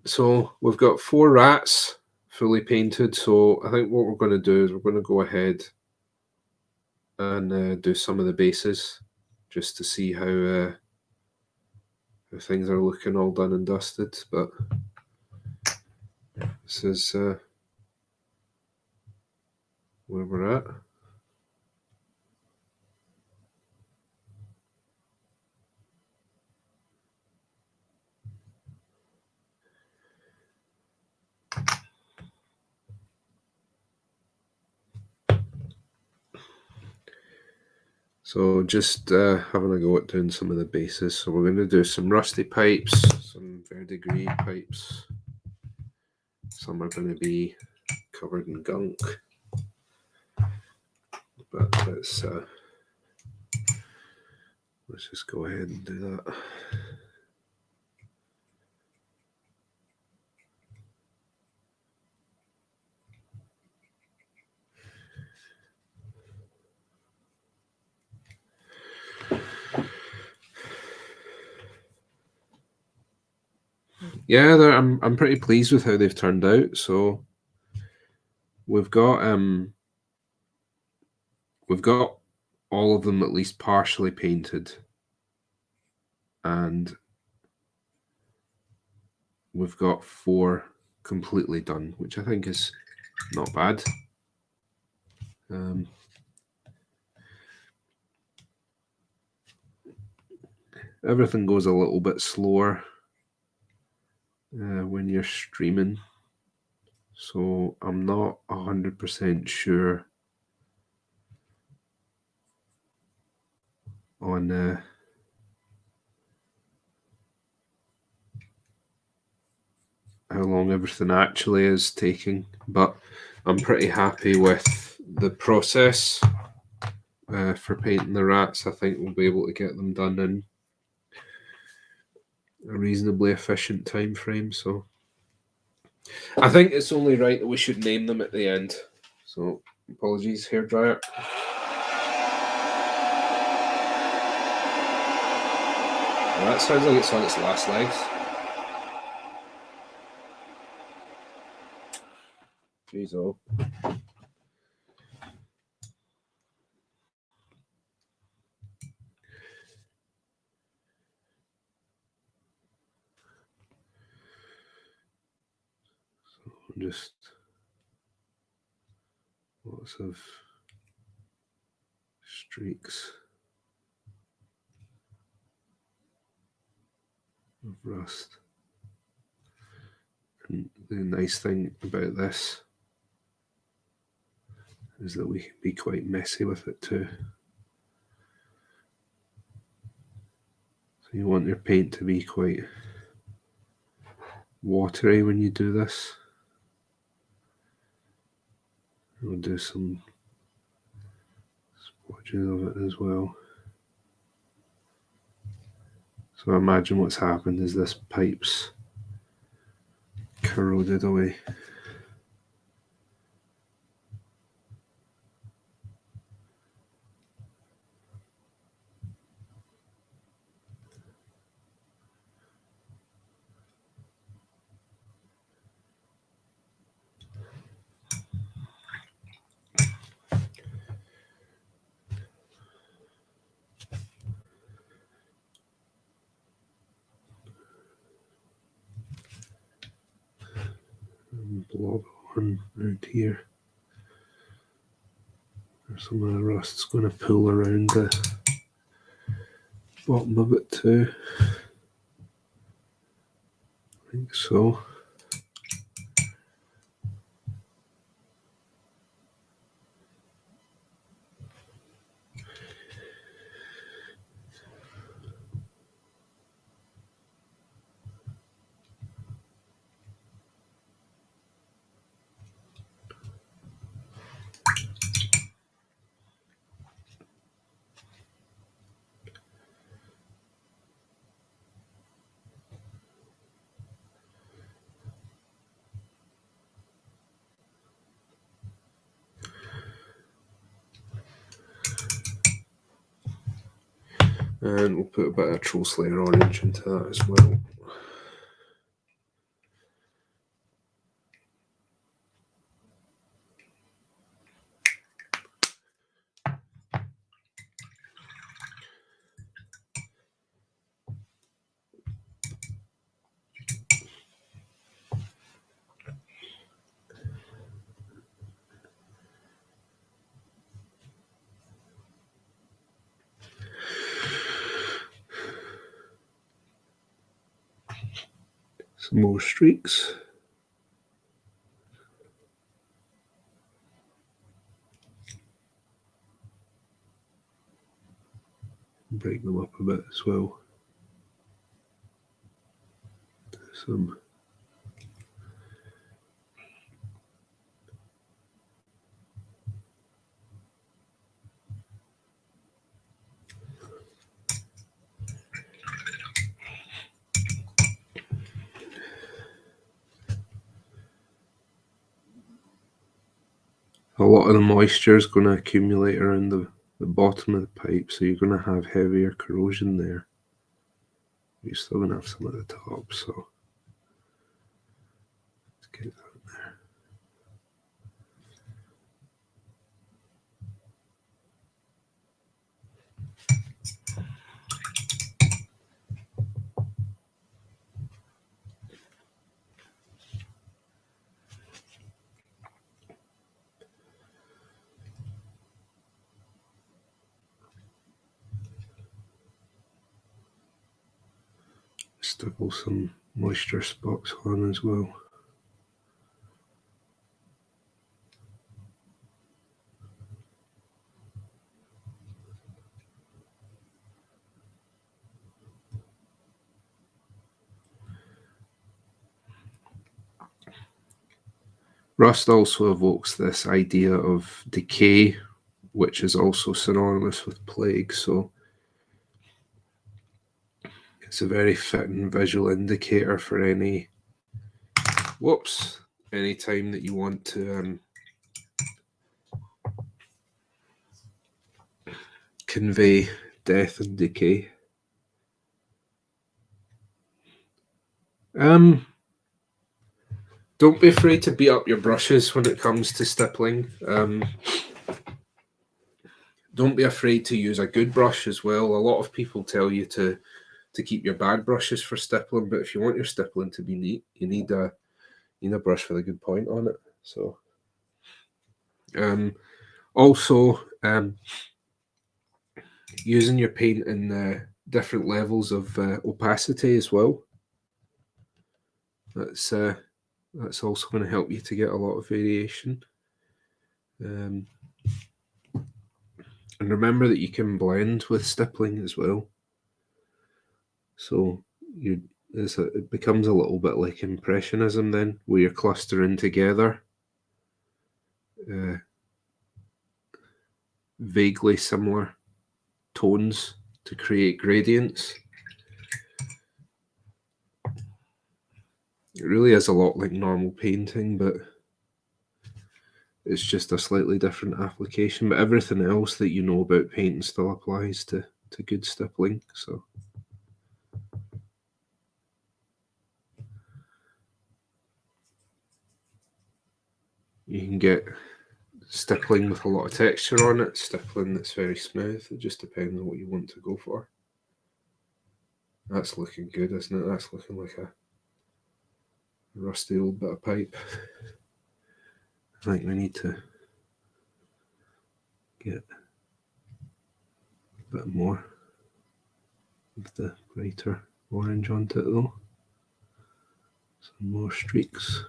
so we've got 4 rats fully painted, so I think what we're going to do is we're going to go ahead and do some of the bases just to see how things are looking all done and dusted. But This is where we're at. So just having a go at doing some of the bases. So we're going to do some rusty pipes, some verdigris pipes. Some are going to be covered in gunk. But let's just go ahead and do that. Yeah, I'm pretty pleased with how they've turned out. So we've got all of them at least partially painted, and we've got 4 completely done, which I think is not bad. Everything goes a little bit slower when you're streaming, so I'm not 100% sure on how long everything actually is taking, but I'm pretty happy with the process for painting the rats. I think we'll be able to get them done in a reasonably efficient time frame. So I think it's only right that we should name them at the end. So apologies, hairdryer. Well, that sounds like it's on its last legs. Jeez, oh. Just lots of streaks of rust. And the nice thing about this is that we can be quite messy with it too. So you want your paint to be quite watery when you do this. We'll do some splodges of it as well. So imagine what's happened is this pipe's corroded away. Blob one around here. There's some of the rust's going to pull around the bottom of it too. I think so. And we'll put a bit of Troll Slayer orange into that as well. Some more streaks. Break them up a bit as well. Some a lot of the moisture is going to accumulate around the bottom of the pipe, so you're going to have heavier corrosion there. You're still going to have some at the top, so let's get that there. Stipple some moisture spots on as well. Rust also evokes this idea of decay, which is also synonymous with plague, so it's a very fitting visual indicator for any time that you want to convey death and decay. Don't be afraid to beat up your brushes when it comes to stippling. Don't be afraid to use a good brush as well. A lot of people tell you to keep your bad brushes for stippling, but if you want your stippling to be neat, you need a brush with a good point on it. So, also using your paint in different levels of opacity as well. That's also going to help you to get a lot of variation. And remember that you can blend with stippling as well. So it becomes a little bit like Impressionism then, where you're clustering together vaguely similar tones to create gradients. It really is a lot like normal painting, but it's just a slightly different application. But everything else that you know about painting still applies to good stippling. So you can get stippling with a lot of texture on it, stippling that's very smooth. It just depends on what you want to go for. That's looking good, isn't it? That's looking like a rusty old bit of pipe. I think we need to get a bit more of the brighter orange onto it though. Some more streaks.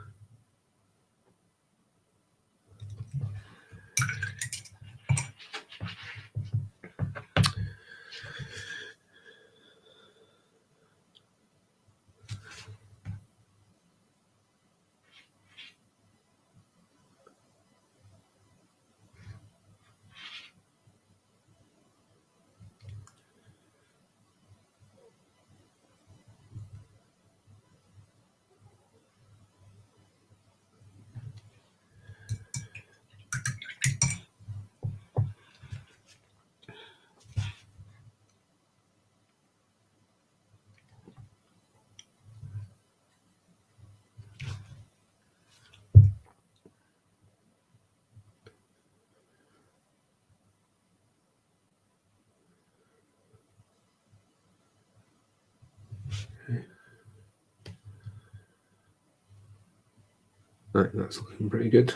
Right, that's looking pretty good.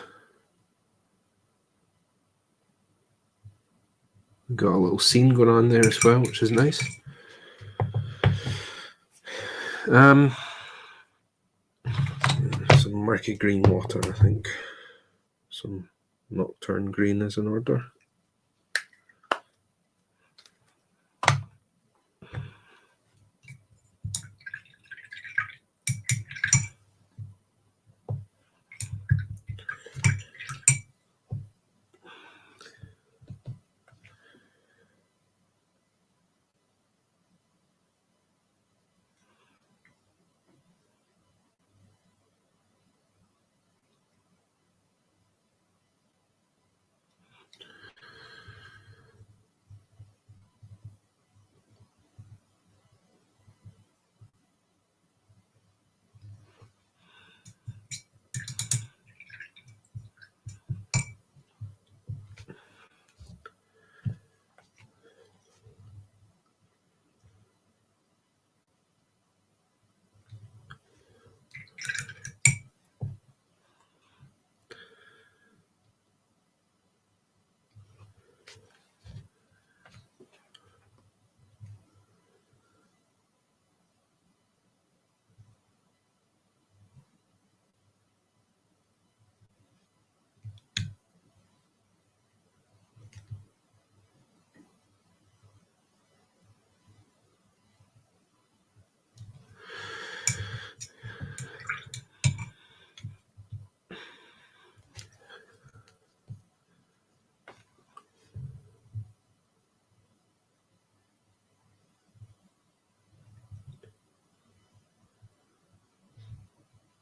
We've got a little scene going on there as well, which is nice. murky green water, I think. Some nocturne green is in order.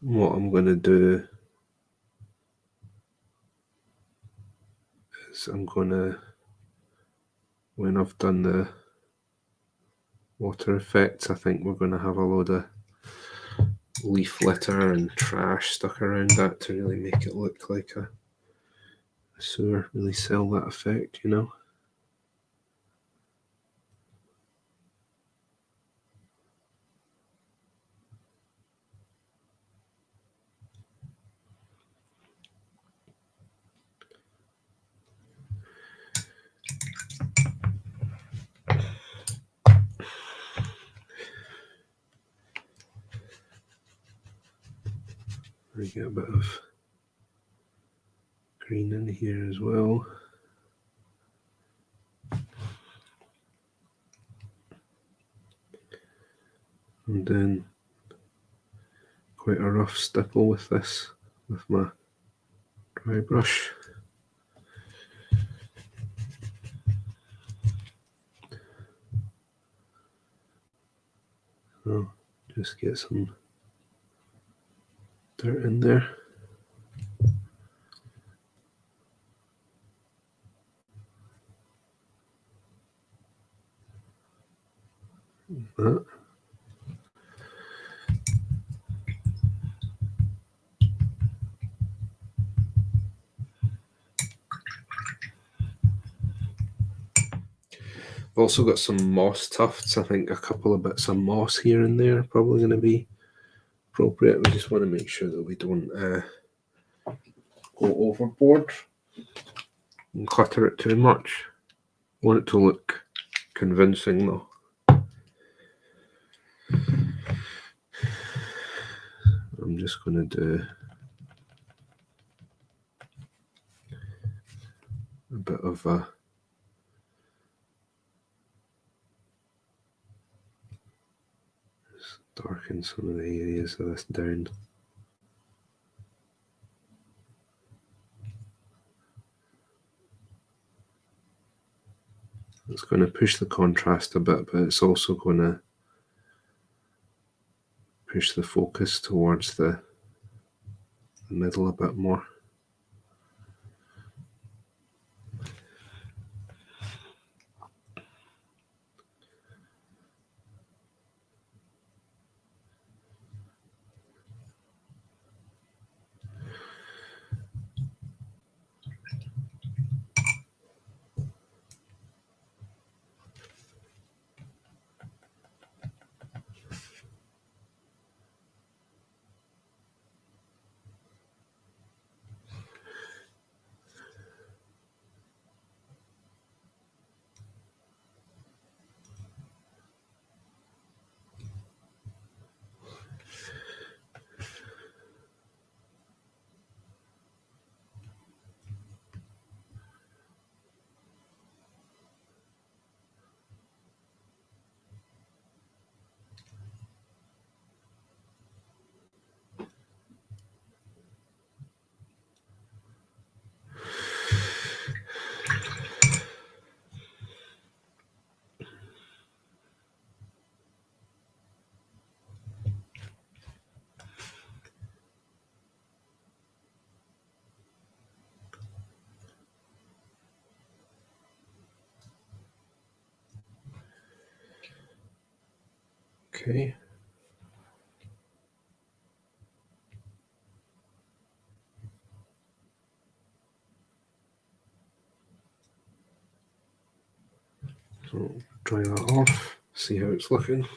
What I'm going to do is when I've done the water effects, I think we're going to have a load of leaf litter and trash stuck around that to really make it look like a sewer, really sell that effect, you know. We get a bit of green in here as well. And then quite a rough stipple with this, with my dry brush. So just get some dirt in there. That. I've also got some moss tufts. I think a couple of bits of moss here and there are probably going to be appropriate. We just want to make sure that we don't go overboard and clutter it too much. I want it to look convincing though. I'm just going to do a bit of a darken some of the areas of this down. It's going to push the contrast a bit, but it's also going to push the focus towards the middle a bit more. Okay. So dry that off, see how it's looking.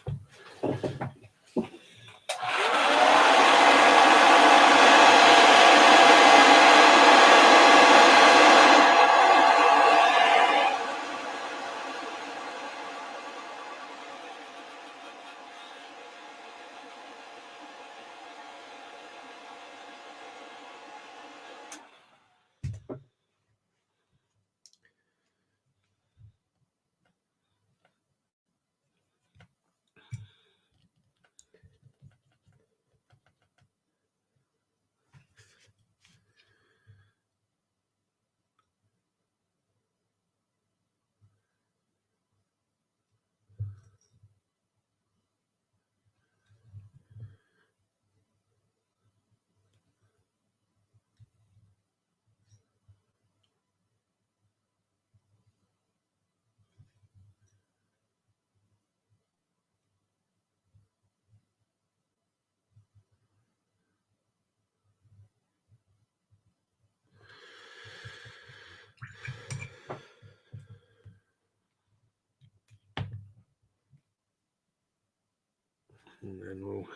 And then we'll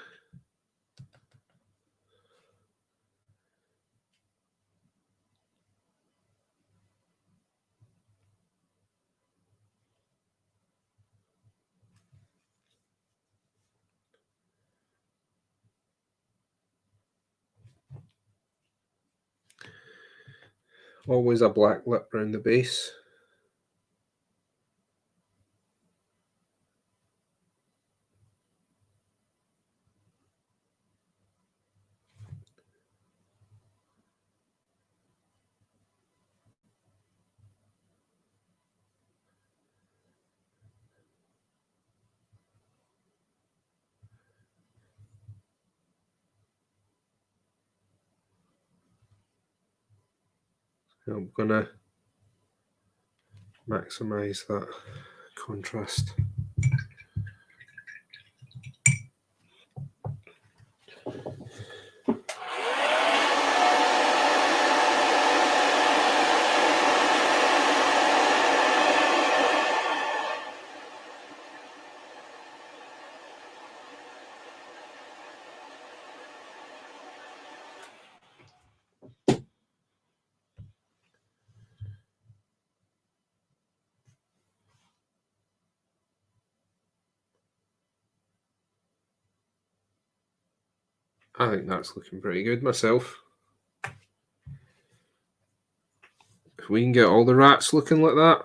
always a black lip around the base. I'm gonna maximize that contrast. I think that's looking pretty good myself. If we can get all the rats looking like that.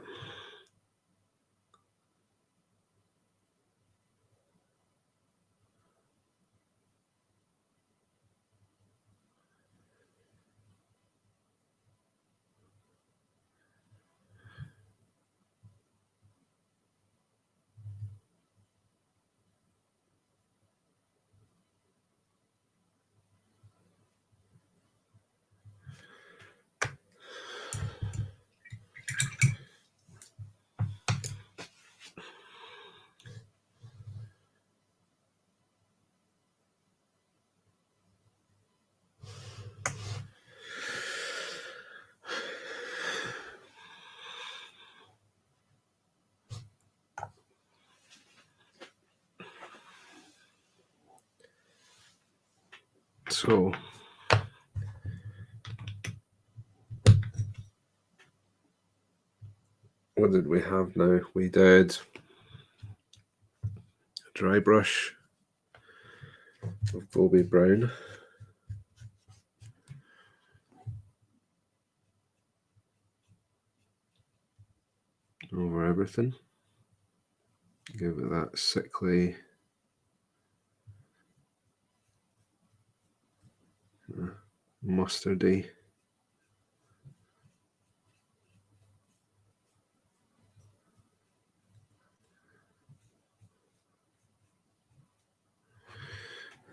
So what did we have now? We did a dry brush of Bobby Brown. Over everything. Give it that sickly mustardy.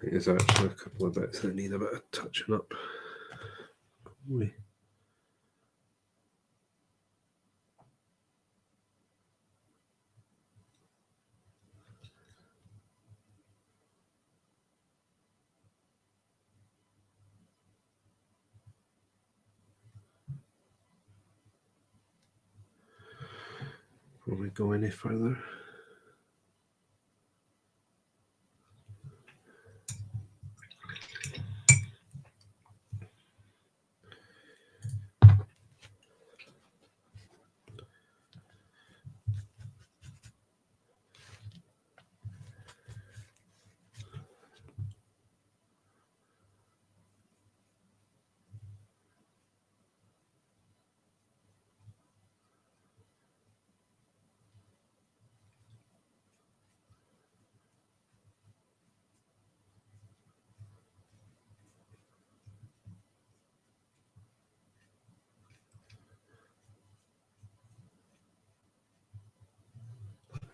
There's actually a couple of bits that need a bit of touching up. before we go any further.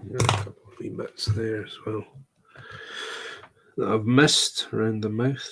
A couple of wee bits there as well that I've missed around the mouth.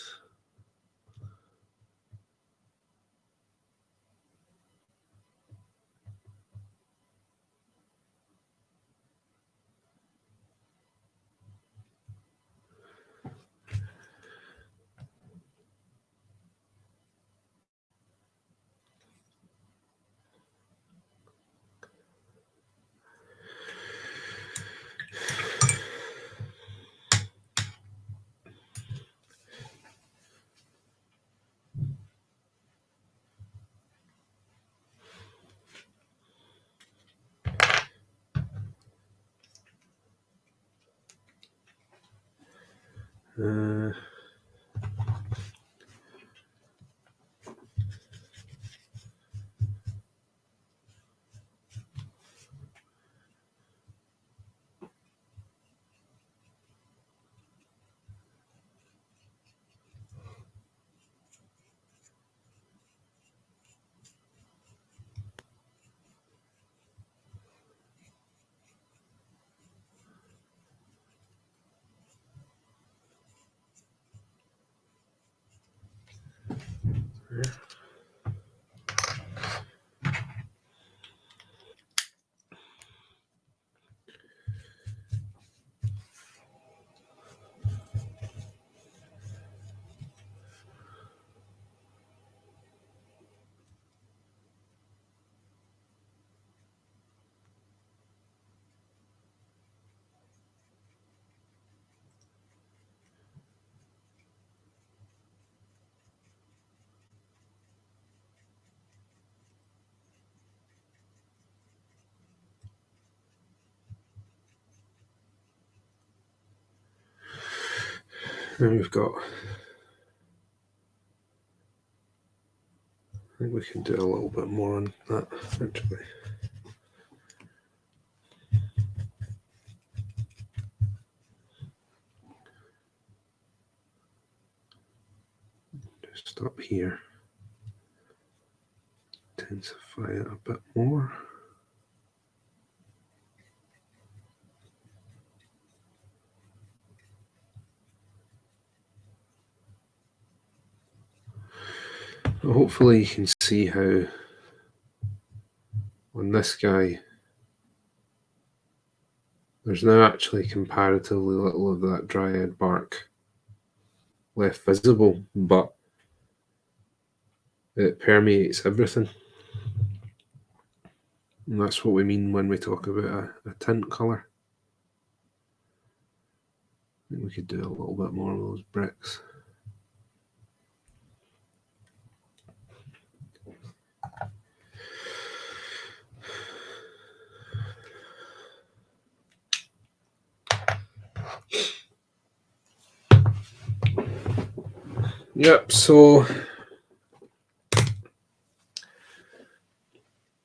And we've got, I think we can do a little bit more on that actually. Just up here, intensify it a bit more. Hopefully you can see how on this guy there's now actually comparatively little of that dryad bark left visible, but it permeates everything. And that's what we mean when we talk about a tint colour. I think we could do a little bit more of those bricks. Yep, so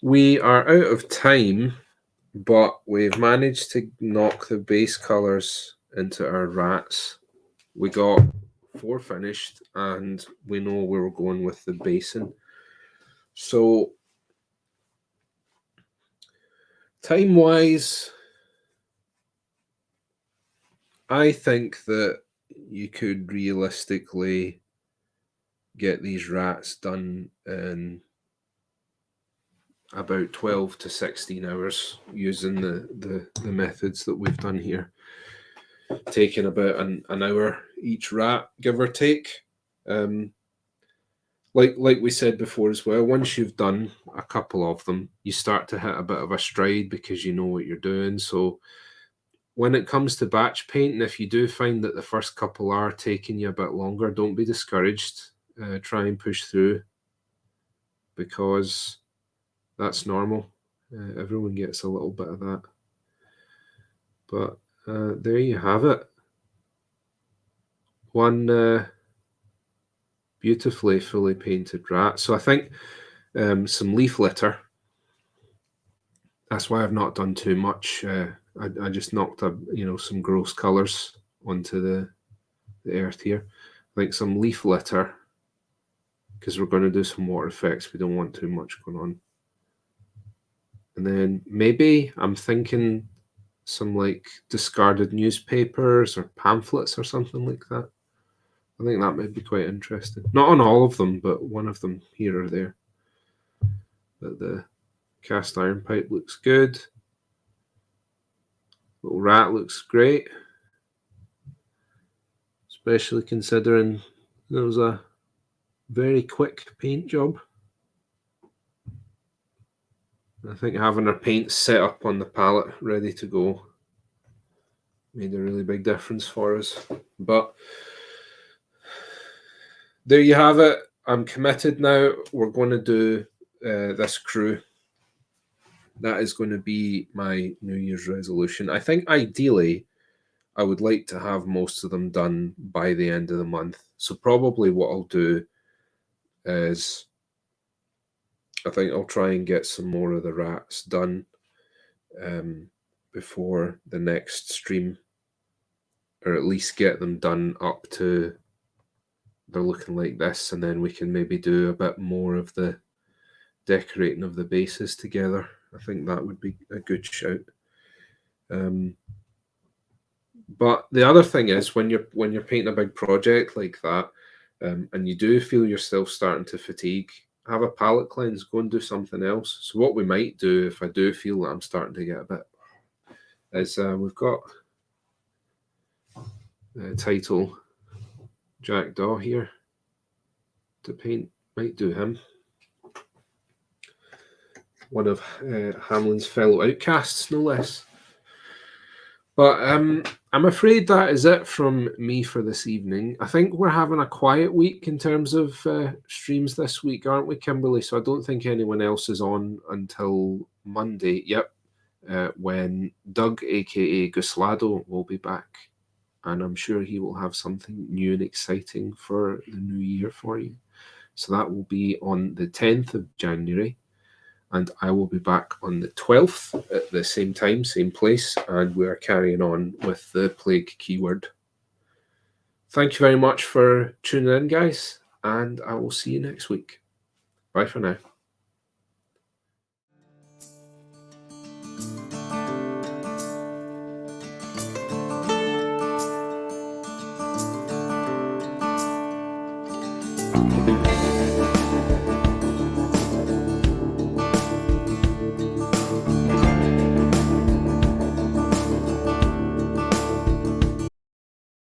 we are out of time, but we've managed to knock the base colours into our rats. We got 4 finished, and we know where we're going with the basin. So, time-wise, I think that you could realistically get these rats done in about 12 to 16 hours using the methods that we've done here, taking about an hour each rat, give or take. like we said before as well, once you've done a couple of them, you start to hit a bit of a stride because you know what you're doing. So when it comes to batch painting, if you do find that the first couple are taking you a bit longer, don't be discouraged. Try and push through, because that's normal. Everyone gets a little bit of that. But there you have it. One beautifully fully painted rat. So I think some leaf litter. That's why I've not done too much. I just knocked some gross colours onto the earth here. I think some leaf litter, because we're going to do some water effects. We don't want too much going on. And then maybe I'm thinking some like discarded newspapers or pamphlets or something like that. I think that might be quite interesting. Not on all of them, but one of them here or there. But the cast iron pipe looks good. Little rat looks great, especially considering there was a very quick paint job. I think having our paint set up on the palette ready to go made a really big difference for us. But there you have it. I'm committed now. We're going to do this crew. That is going to be my New Year's resolution. I think ideally I would like to have most of them done by the end of the month. So probably what I'll do is I think I'll try and get some more of the rats done before the next stream, or at least get them done up to they're looking like this, and then we can maybe do a bit more of the decorating of the bases together. I think that would be a good shout. But the other thing is, when you're painting a big project like that, and you do feel yourself starting to fatigue, have a palette cleanse, go and do something else. So what we might do, if I do feel that I'm starting to get a bit, is we've got Title Jackdaw here to paint. Might do him. One of Hamelin's fellow outcasts, no less. But I'm afraid that is it from me for this evening. I think we're having a quiet week in terms of streams this week, aren't we, Kimberly? So I don't think anyone else is on until Monday. Yep, when Doug, aka Guslado, will be back. And I'm sure he will have something new and exciting for the new year for you. So that will be on the 10th of January. And I will be back on the 12th at the same time, same place, and we are carrying on with the plague keyword. Thank you very much for tuning in, guys, and I will see you next week. Bye for now.